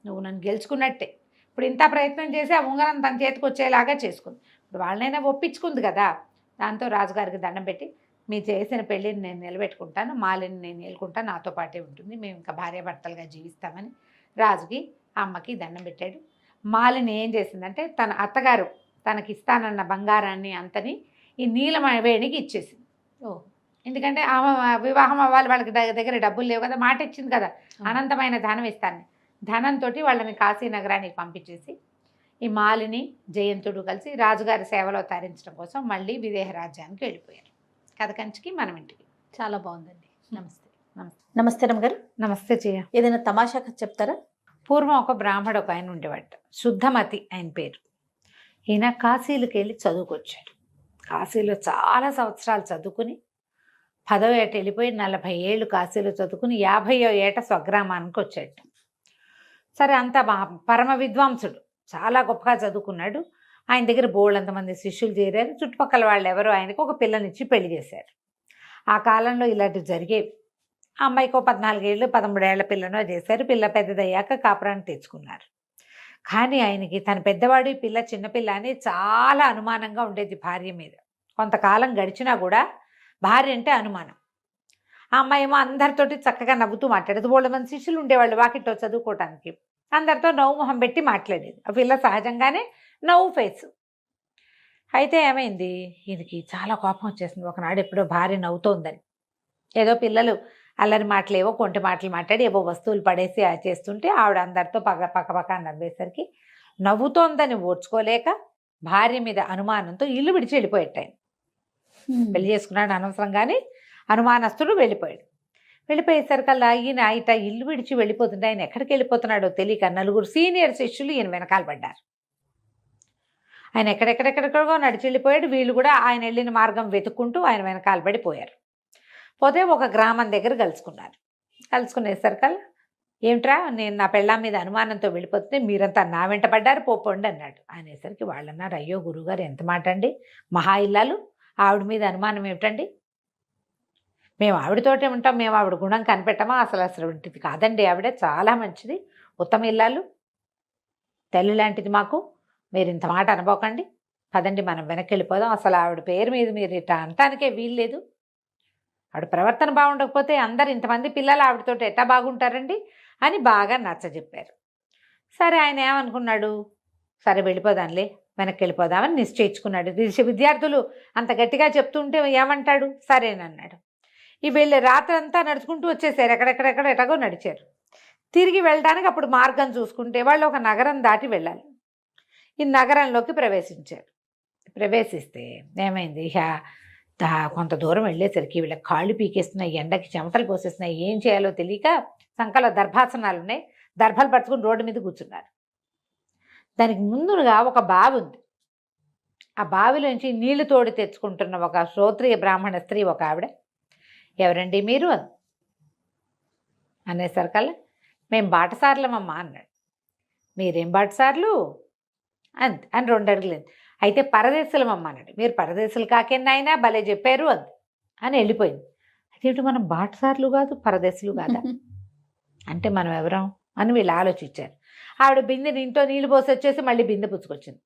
[SPEAKER 2] నువ్వు నన్ను గెలుచుకున్నట్టే, ఇప్పుడు ఇంత ప్రయత్నం చేసి ఆ ఉంగరం తన చేతికి వచ్చేలాగా చేసుకుంది, ఇప్పుడు వాళ్ళనైనా ఒప్పించుకుంది కదా. దాంతో రాజుగారికి దండం పెట్టి, మీరు చేసిన పెళ్ళిని నేను నిలబెట్టుకుంటాను, మాలిని నేను ఏలుకుంటాను, నాతో పాటే ఉంటుంది, మేము ఇంకా భార్యాభర్తలుగా జీవిస్తామని రాజుకి అమ్మకి దండం పెట్టాడు. మాలిని ఏం చేసిందంటే తన అత్తగారు తనకి ఇస్తానన్న బంగారాన్ని అంతని ఈ నీలవేణికి ఇచ్చేసింది. ఎందుకంటే ఆమె వివాహం అవ్వాలి, వాళ్ళకి దగ్గర డబ్బులు లేవు కదా, మాట ఇచ్చింది కదా, అనంతమైన ధనం ఇస్తాను. ధనంతో వాళ్ళని కాశీ నగరానికి పంపించేసి ఈ మాలిని జయంతుడు కలిసి రాజుగారి సేవలో తరించడం కోసం మళ్ళీ విదేహ రాజ్యానికి వెళ్ళిపోయారు. కథ కంచికి మనం ఇంటికి.
[SPEAKER 1] చాలా బాగుందండి. నమస్తే. నమస్తే రమ్మగారు.
[SPEAKER 2] నమస్తే చెయ్య.
[SPEAKER 1] ఏదైనా తమాషా కథ చెప్తారా?
[SPEAKER 2] పూర్వం ఒక బ్రాహ్మడు ఒక ఆయన ఉండేవాడు, శుద్ధమతి ఆయన పేరు. ఈయన కాశీలకు వెళ్ళి చదువుకొచ్చాడు. కాశీలో చాలా సంవత్సరాలు చదువుకుని 10వ ఏట వెళ్ళిపోయి 40 ఏళ్ళు కాశీలో చదువుకుని 50వ ఏట స్వగ్రామానికి వచ్చాడు. సరే, అంత పరమ విద్వాంసుడు, చాలా గొప్పగా చదువుకున్నాడు. ఆయన దగ్గర బోళ్ళంతమంది శిష్యులు చేరారు. చుట్టుపక్కల వాళ్ళు ఎవరో ఆయనకు ఒక పిల్లనిచ్చి పెళ్లి చేశారు. ఆ కాలంలో ఇలాంటివి జరిగేవి. ఆ అమ్మాయికో 14 ఏళ్ళు 13 ఏళ్ల పిల్లనో చేశారు. పిల్ల పెద్దదయ్యాక కాపురాన్ని తెచ్చుకున్నారు. కానీ ఆయనకి తన పెద్దవాడు, పిల్ల చిన్నపిల్ల అని చాలా అనుమానంగా ఉండేది భార్య మీద. కొంతకాలం గడిచినా కూడా భార్య అంటే అనుమానం. ఆ అమ్మాయి ఏమో అందరితోటి చక్కగా నవ్వుతూ మాట్లాడేది. బోళ్ళ మంది శిష్యులు ఉండేవాళ్ళు వాకిట్లో చదువుకోవటానికి. అందరితో నవ్వు మొహం పెట్టి మాట్లాడేది. ఆ పిల్ల సహజంగానే నవ్వు ఫేసు. అయితే ఏమైంది, ఈయనకి చాలా కోపం వచ్చేసింది ఒకనాడు. ఎప్పుడో భార్య నవ్వుతోందని, ఏదో పిల్లలు అల్లరి మాటలేవో కొంటి మాటలు మాట్లాడి ఏవో వస్తువులు పడేసి చేస్తుంటే ఆవిడ అందరితో పక్క నవ్వేసరికి నవ్వుతోందని ఓర్చుకోలేక భార్య మీద అనుమానంతో ఇల్లు విడిచి వెళ్ళిపోయాడు ఆయన. పెళ్లి చేసుకున్నాడు అనవసరం, కానీ అనుమానస్తుడు వెళ్ళిపోయాడు. వెళ్ళిపోయేసరికల్లా ఈయన ఇల్లు విడిచి వెళ్ళిపోతుంటే ఆయన ఎక్కడికి వెళ్ళిపోతున్నాడో తెలియక 4 సీనియర్ శిష్యులు ఈయన వెనకాల పడ్డారు. ఆయన ఎక్కడెక్కడెక్కడికో నడిచి వెళ్ళిపోయాడు. వీళ్ళు కూడా ఆయన వెళ్ళిన మార్గం వెతుక్కుంటూ ఆయన వెనకాల పడిపోయారు. పోతే ఒక గ్రామం దగ్గర కలుసుకున్నారు. కలుసుకునేసరికల్లా ఏమిట్రా, నేను నా పెళ్ళాం మీద అనుమానంతో వెళ్ళిపోతుంటే మీరంతా నా వెంట పడ్డారు, పోపండి అన్నాడు. అనేసరికి వాళ్ళు అన్నారు, అయ్యో గురువుగారు ఎంత మాట అండి, మహా ఇల్లాలు, ఆవిడ మీద అనుమానం ఏమిటండి, మేము ఆవిడతోటే ఉంటాం, మేము ఆవిడ గుణం కనిపెట్టమా, అసలు ఉంటుంది కాదండి, ఆవిడ చాలా మంచిది, ఉత్తమ ఇల్లాలు, తల్లి లాంటిది మాకు, మీరు ఇంత మాట అనుకోకండి, పదండి మనం వెనక్కి వెళ్ళిపోదాం, అసలు ఆవిడ పేరు మీద మీరు ఇట్లా అనటానికే వీల్లేదు, ఆవిడ ప్రవర్తన బాగుండకపోతే అందరు ఇంతమంది పిల్లలు ఆవిడతోటి ఎట్టా బాగుంటారండి అని బాగా నచ్చజెప్పారు. సరే ఆయన ఏమనుకున్నాడు, సరే వెళ్ళిపోదాంలే, వెనక్కి వెళ్ళిపోదామని నిశ్చయించుకున్నాడు. విద్యార్థులు అంత గట్టిగా చెప్తుంటే ఏమంటాడు, సరేనన్నాడు. ఈ వెళ్ళి రాత్రంతా నడుచుకుంటూ వచ్చేసారు, ఎటగో నడిచారు. తిరిగి వెళ్ళడానికి అప్పుడు మార్గం చూసుకుంటే వాళ్ళు ఒక నగరం దాటి వెళ్ళాలి. ఈ నగరంలోకి ప్రవేశించారు. ప్రవేశిస్తే ఏమైంది, కొంత దూరం వెళ్ళేసరికి వీళ్ళకి కాళ్ళు పీకేస్తున్నాయి, ఎండకి చెమటలు పోసేస్తున్నాయి, ఏం చేయాలో తెలియక సంకల దర్భాసనాలు ఉన్నాయి, దర్భలు పట్టుకుని రోడ్డు మీద కూర్చున్నారు. దానికి ముందుగా ఒక బావి ఉంది. ఆ బావిలోంచి నీళ్లు తోడి తెచ్చుకుంటున్న ఒక శ్రోత్రియ బ్రాహ్మణ స్త్రీ ఒక ఆవిడ, ఎవరండి మీరు అనేసరికల్లా మేము బాటసార్లమమ్మా అన్నాడు. మీరేం బాటసార్లు అని 2 అడుగులేదు. అయితే పరదేశులమమ్మ అన్నాడు. మీరు పరదేశులు కాకెన్నాయినా భలే చెప్పారు అని వెళ్ళిపోయింది. అదేంటి మనం బాటసార్లు కాదు పరదేశులు కాదా అంటే మనం ఎవరం అని వీళ్ళు ఆలోచించారు. ఆవిడ బిందె ఇంట్లో నీళ్ళు పోసి వచ్చేసి మళ్ళీ బిందె పుచ్చుకొచ్చింది.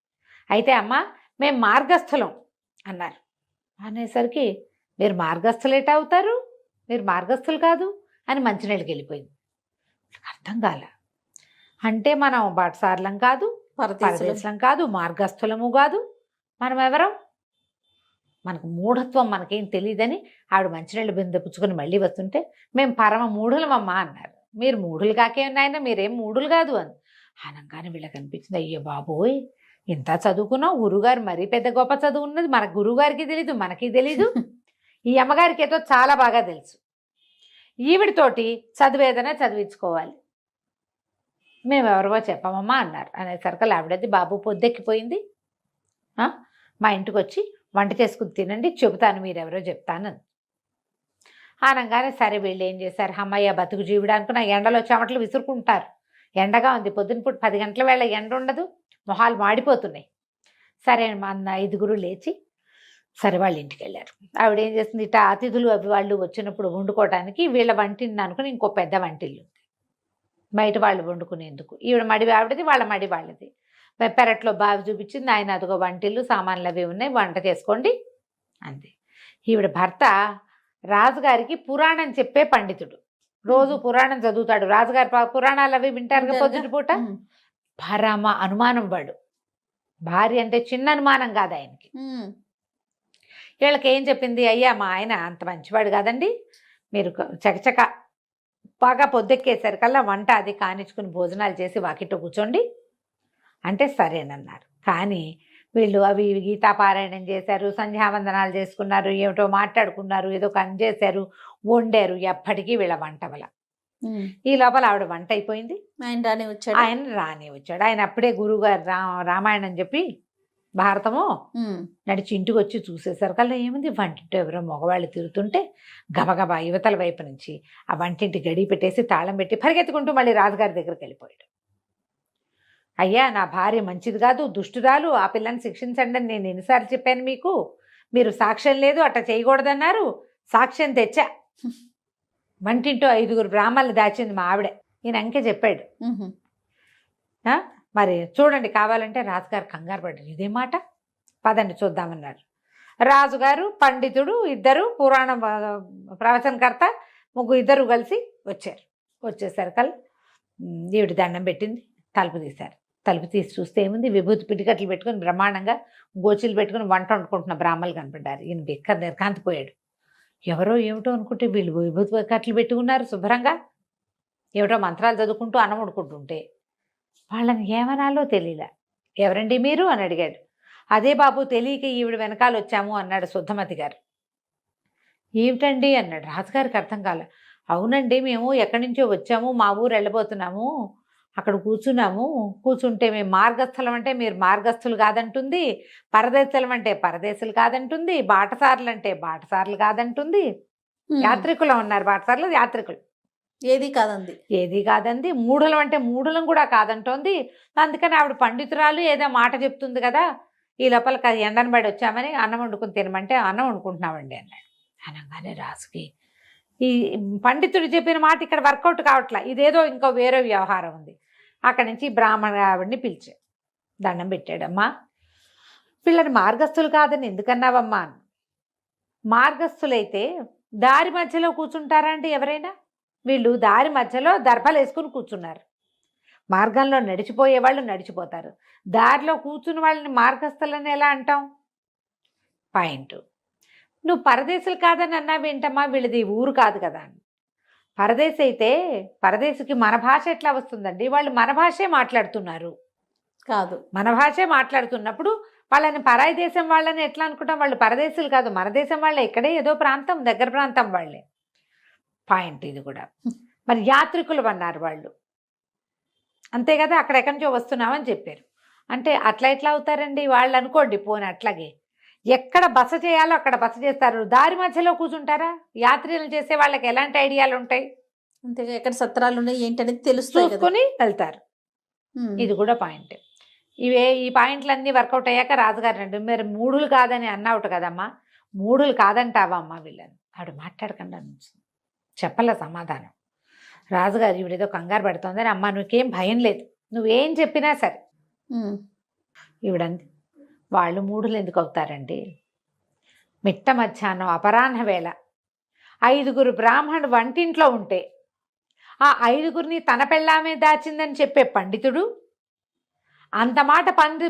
[SPEAKER 2] అయితే అమ్మ మేము మార్గస్థులం అన్నారు. అనేసరికి మీరు మార్గస్థులు ఎట్టా అవుతారు, మీరు మార్గస్థులు కాదు అని మంచినీళ్ళకి వెళ్ళిపోయింది. అర్థం కాల. అంటే మనం బాటసార్లం కాదు, పరదేశం కాదు, మార్గస్థులము కాదు, మనం ఎవరం, మనకు మూఢత్వం మనకేం తెలియదని ఆవిడ మంచినీళ్ళు బిందె పుచ్చుకొని మళ్ళీ వస్తుంటే మేము పరమ మూఢులమమ్మా అన్నారు. మీరు మూఢులు కాకే ఉన్నాయన్నా మీరేం మూఢులు కాదు అని అనగానే వీళ్ళకి అనిపించింది, అయ్యో బాబోయ్ ఇంత చదువుకున్నాం, గురువుగారు మరీ పెద్ద గొప్ప చదువు ఉన్నది, మన గురువుగారికి తెలీదు, మనకి తెలీదు, ఈ అమ్మగారికి ఏదో చాలా బాగా తెలుసు, ఈవిడితోటి చదివేదనే చదివించుకోవాలి, మేము ఎవరివో చెప్పమమ్మా అన్నారు. అనేసరికి ఆవిడది బాబు పొద్దెక్కిపోయింది, మా ఇంటికి వచ్చి వంట చేసుకుని తినండి, చెబుతాను మీరెవరో చెప్తాను అనగానే సరే వీళ్ళు ఏం చేశారు, అమ్మయ్య బతుకు జీవుడు అనుకున్న ఎండలో చెమటలు విసురుకుంటారు, ఎండగా ఉంది, పొద్దునపూట 10 గంటల వేళ ఎండ ఉండదు, మొహాలు మాడిపోతున్నాయి. సరే మా 5 లేచి సరే వాళ్ళ ఇంటికి వెళ్ళారు. ఆవిడ ఏం చేస్తుంది, ఇట్లా అతిథులు అవి వాళ్ళు వచ్చినప్పుడు వండుకోవడానికి వీళ్ళ వంటిల్ని అనుకుని ఇంకో పెద్ద వంటిల్లు ఉంది బయట వాళ్ళు వండుకునేందుకు. ఈవిడ మడి ఆవిడది, వాళ్ళ మడి వాళ్ళది. పెరట్లో బావి చూపించింది, ఆయన అదిగో వంటిల్లు సామాన్లు అవి ఉన్నాయి, వంట చేసుకోండి అంతే. ఈవిడ భర్త రాజుగారికి పురాణం చెప్పే పండితుడు, రోజు పురాణం చదువుతాడు. రాజుగారి పురాణాలు అవి వింటారు పొద్దుటి పూట. పరమ అనుమానం వాడు, భార్య అంటే చిన్న అనుమానం కాదు ఆయనకి. వీళ్ళకి ఏం చెప్పింది, అయ్యా మా ఆయన అంత మంచివాడు కాదండి, మీరు చకచక బాగా పొద్దెక్కేసరికల్లా వంట అది కానిచ్చుకుని భోజనాలు చేసి వాకిట్లో కూర్చోండి అంటే సరేనన్నారు. కానీ వీళ్ళు అవి గీతాపారాయణం చేశారు, సంధ్యావందనాలు చేసుకున్నారు, ఏమిటో మాట్లాడుకున్నారు, ఏదో పని చేశారు, వండారు, ఎప్పటికీ వీళ్ళ వంట వల్ల. ఈ లోపల ఆవిడ వంట అయిపోయింది, ఆయన రాని వచ్చాడు. ఆయన అప్పుడే గురువుగారు రామాయణం చెప్పి భారతము నడిచి ఇంటికి వచ్చి చూసేసరికల్లా ఏముంది, వంటింటి ఎవరో మగవాళ్ళు తిరుగుతుంటే గబగబా యువతల వైపు నుంచి ఆ వంటింటి గడి పెట్టేసి తాళం పెట్టి పరిగెత్తుకుంటూ మళ్ళీ రాజుగారి దగ్గరికి వెళ్ళిపోయాడు. అయ్యా నా భార్య మంచిది కాదు, దుష్టురాలు, ఆ పిల్లని శిక్షించండి అని నేను ఎన్నిసార్లు చెప్పాను మీకు, మీరు సాక్ష్యం లేదు అట్లా చేయకూడదన్నారు, సాక్ష్యం తెచ్చా, వంటింటో 5 బ్రాహ్మణులు దాచింది మా ఆవిడ, ఈయన అంకే చెప్పాడు. మరి చూడండి కావాలంటే రాజుగారు కంగారు పడ్డారు, ఇదే మాట, పదండి చూద్దామన్నారు. రాజుగారు పండితుడు ఇద్దరు పురాణ ప్రవచనకర్త ఇద్దరు కలిసి వచ్చారు. వచ్చేసరికల్లా ఈవిడ దండం పెట్టింది, తలుపు తీశారు. తలుపు తీసి చూస్తే ఏముంది, విభూతి పిటికట్లు పెట్టుకుని బ్రహ్మాండంగా గోచీలు పెట్టుకుని వంట వండుకుంటున్న బ్రాహ్మణులు కనపడ్డారు. ఈయన బిక్క నిర్కాంతిపోయాడు, ఎవరో ఏమిటో అనుకుంటే వీళ్ళు విభూతి కట్లు పెట్టుకున్నారు శుభ్రంగా, ఏమిటో మంత్రాలు చదువుకుంటూ అన్నం వండుకుంటుంటే వాళ్ళని ఏమనాలో తెలియలే. ఎవరండి మీరు అని అడిగాడు. అదే బాబు తెలియక ఈవిడ వెనకాల వచ్చాము అన్నాడు శుద్ధమతి గారు. ఏమిటండి అన్నాడు. రాజుగారికి అర్థం కాలే. అవునండి, మేము ఎక్కడి నుంచో వచ్చాము, మా ఊరు వెళ్ళబోతున్నాము, అక్కడ కూర్చున్నాము, కూర్చుంటే మేము మార్గస్థలం అంటే మీరు మార్గస్థులు కాదంటుంది, పరదేశులం అంటే పరదేశులు కాదంటుంది, బాటసారులు అంటే బాటసారులు కాదంటుంది, యాత్రికులు ఉన్నారు, బాటసారులు యాత్రికులు
[SPEAKER 1] ఏది కాదంది.
[SPEAKER 2] ఏది కాదంది, మూఢులం అంటే మూఢులం కూడా కాదంటోంది. అందుకని ఆవిడ పండితురాలు ఏదో మాట చెప్తుంది కదా, ఈ లోపల ఎండను బడి వచ్చామని అన్నం వండుకుని తినమంటే అన్నం వండుకుంటున్నామండి అన్నాడు. అనగానే రాజుకి ఈ పండితుడు చెప్పిన మాట ఇక్కడ వర్కౌట్ కావట్లా, ఇదేదో ఇంకో వేరే వ్యవహారం ఉంది. అక్కడి నుంచి బ్రాహ్మణ ఆవిడ్ని పిలిచాడు, దండం పెట్టాడమ్మా, వీళ్ళని మార్గస్థులు కాదని ఎందుకన్నావమ్మా? మార్గస్థులైతే దారి మధ్యలో కూర్చుంటారండి ఎవరైనా? వీళ్ళు దారి మధ్యలో దర్భలు వేసుకుని కూర్చున్నారు. మార్గంలో నడిచిపోయే వాళ్ళు నడిచిపోతారు, దారిలో కూర్చున్న వాళ్ళని మార్గస్థులని ఎలా అంటాం? పాయింట్. నువ్వు పరదేశులు కాదని అన్నావేంటమ్మా, వీళ్ళది ఊరు కాదు కదా అని. పరదేశి అయితే పరదేశికి మన భాష ఎట్లా వస్తుందండి? వాళ్ళు మన భాషే మాట్లాడుతున్నారు
[SPEAKER 1] కాదు,
[SPEAKER 2] మన భాషే మాట్లాడుతున్నప్పుడు వాళ్ళని పరాయి దేశం వాళ్ళని ఎట్లా అనుకుంటాం? వాళ్ళు పరదేశులు కాదు, మన దేశం వాళ్ళే, ఇక్కడే ఏదో ప్రాంతం, దగ్గర ప్రాంతం వాళ్ళే. పాయింట్ ఇది కూడా. మరి యాత్రికులు అన్నారు వాళ్ళు, అంతే కదా, అక్కడెక్కడి నుంచో వస్తున్నామని చెప్పారు. అంటే అట్లా ఎట్లా అవుతారండి వాళ్ళు? అనుకోండి పోనీ అట్లాగే, ఎక్కడ బస చేయాలో అక్కడ బస చేస్తారు, దారి మధ్యలో కూర్చుంటారా? యాత్రలు చేసే వాళ్ళకి ఎలాంటి ఐడియాలు ఉంటాయి?
[SPEAKER 1] అంతేగా, ఎక్కడ సత్రాలు ఉన్నాయి ఏంటనేది తెలుస్తుంది,
[SPEAKER 2] చూసుకొని వెళ్తారు. ఇది కూడా పాయింట్. ఈ పాయింట్లన్నీ వర్కౌట్ అయ్యాక రాజుగారు రండి, మీరు మూఢులు కాదని అన్నావుట కదమ్మా, మూఢులు కాదంటావా అమ్మా వీళ్ళని? ఆవిడ మాట్లాడకుండా నుంచి చెప్పలే సమాధానం. రాజుగారు ఈవిడేదో కంగారు పడుతోందని, అమ్మ నువ్వేం భయం లేదు, నువ్వేం చెప్పినా సరే. ఈవిడంది, వాళ్ళు మూఢులు ఎందుకు అవుతారండి? మిట్ట మధ్యాహ్నం అపరాహ్న వేళ 5 బ్రాహ్మణుడు వంటింట్లో ఉంటే ఆ 5 తన పెళ్ళామే దాచిందని చెప్పే పండితుడు, అంత మాట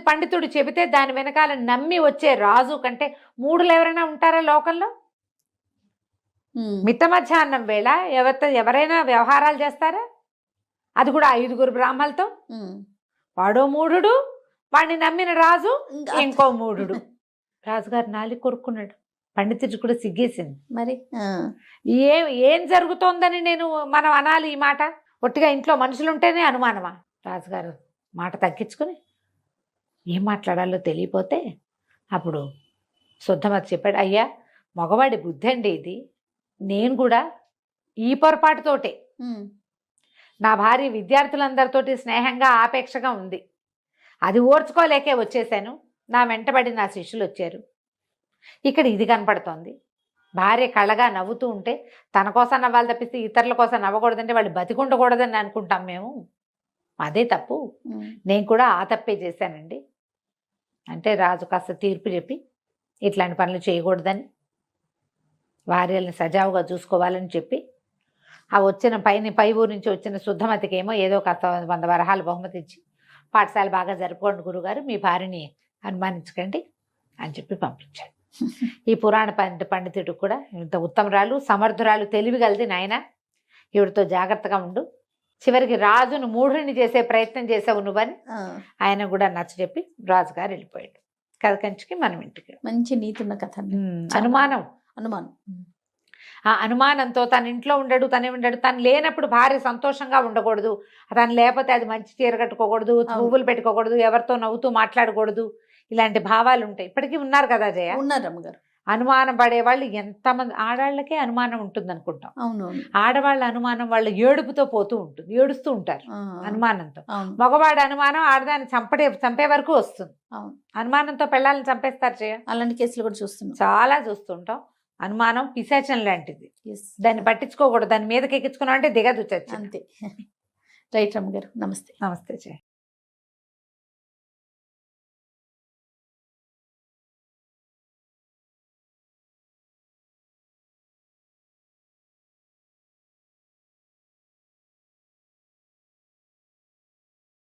[SPEAKER 2] పండితుడు చెబితే దాని వెనకాల నమ్మి వచ్చే రాజు కంటే మూఢులు ఎవరైనా ఉంటారా లోకంలో? మిట్ట మధ్యాహ్నం వేళ ఎవరైనా వ్యవహారాలు చేస్తారా? అది కూడా 5 బ్రాహ్మణులతో. వాడో మూఢుడు, వాడిని నమ్మిన రాజు ఇంకో మూఢుడు. రాజుగారు నాలి కొరుక్కున్నాడు, పండితుడు కూడా సిగ్గేసింది.
[SPEAKER 1] మరి
[SPEAKER 2] ఏం జరుగుతోందని మనం అనాలి ఈ మాట? ఒట్టిగా ఇంట్లో మనుషులుంటేనే అనుమానమా? రాజుగారు మాట తగ్గించుకుని ఏం మాట్లాడాలో తెలియపోతే అప్పుడు శుద్ధమతి చెప్పాడు, అయ్యా మగవాడి బుద్ధి అండి ఇది, నేను కూడా ఈ పొరపాటుతోటే, నా భార్య విద్యార్థులందరితోటి స్నేహంగా ఆపేక్షగా ఉంది, అది ఓర్చుకోలేకే వచ్చేసాను, నా వెంటబడి నా శిష్యులు వచ్చారు, ఇక్కడ ఇది కనపడుతోంది, భార్య కళ్ళగా నవ్వుతూ ఉంటే తన కోసం నవ్వాలి తప్పిస్తే ఇతరుల కోసం నవ్వకూడదంటే వాళ్ళు బతికుండకూడదని అనుకుంటాం మేము, అదే తప్పు, నేను కూడా ఆ తప్పే చేశానండి అంటే రాజు కాస్త తీర్పు చెప్పి ఇట్లాంటి పనులు చేయకూడదని, భార్యల్ని సజావుగా చూసుకోవాలని చెప్పి, ఆ వచ్చిన పై ఊరు నుంచి వచ్చిన శుద్ధమతికి ఏమో ఏదో కాస్త 100 వరహాలు బహుమతి ఇచ్చి, పాఠశాల బాగా జరుపుకోండి గురుగారు, మీ భార్యని అనుమానించకండి అని చెప్పి పంపించాడు. ఈ పురాణ పండితుడు కూడా ఇంత ఉత్తమరాలు, సమర్థురాలు, తెలివిగలది నాయన, ఈవిడతో జాగ్రత్తగా ఉండు, చివరికి రాజును మూఢుని చేసే ప్రయత్నం చేసావు నువ్వని ఆయన కూడా నచ్చ చెప్పి రాజుగారు వెళ్ళిపోయాడు. కథ కంచికి మనం ఇంటికి.
[SPEAKER 1] మంచి నీతున్న కథ.
[SPEAKER 2] అనుమానం ఆ అనుమానంతో తన ఇంట్లో ఉండడు, తను లేనప్పుడు భార్య సంతోషంగా ఉండకూడదు, తను లేకపోతే అది మంచి చీర కట్టుకోకూడదు, పువ్వులు పెట్టుకోకూడదు, ఎవరితో నవ్వుతూ మాట్లాడకూడదు, ఇలాంటి భావాలు ఉంటాయి. ఇప్పటికీ ఉన్నారు కదా జయ,
[SPEAKER 1] ఉన్నారు అమ్మగారు.
[SPEAKER 2] అనుమానం పడేవాళ్ళు ఎంతమంది? ఆడాళ్ళకే అనుమానం ఉంటుంది అనుకుంటాం.
[SPEAKER 1] అవును,
[SPEAKER 2] ఆడవాళ్ళ అనుమానం వాళ్ళ ఏడుపుతో పోతూ ఉంటుంది, ఏడుస్తూ ఉంటారు అనుమానంతో. మగవాడి అనుమానం ఆడదాన్ని చంపే వరకు వస్తుంది. అనుమానంతో పెళ్ళాలని చంపేస్తారు జయ, అలాంటి కేసులు కూడా చూస్తున్నాం, చాలా చూస్తుంటాం. అనుమానం పిశాచం లాంటిది, దాన్ని పట్టించుకోకూడదు, దాని మీదకి ఎక్కించుకున్నాం అంటే దిగదు చచ్చి.
[SPEAKER 1] అంతే. రైట్ రమ్మ గారు, నమస్తే.
[SPEAKER 2] నమస్తే జయ.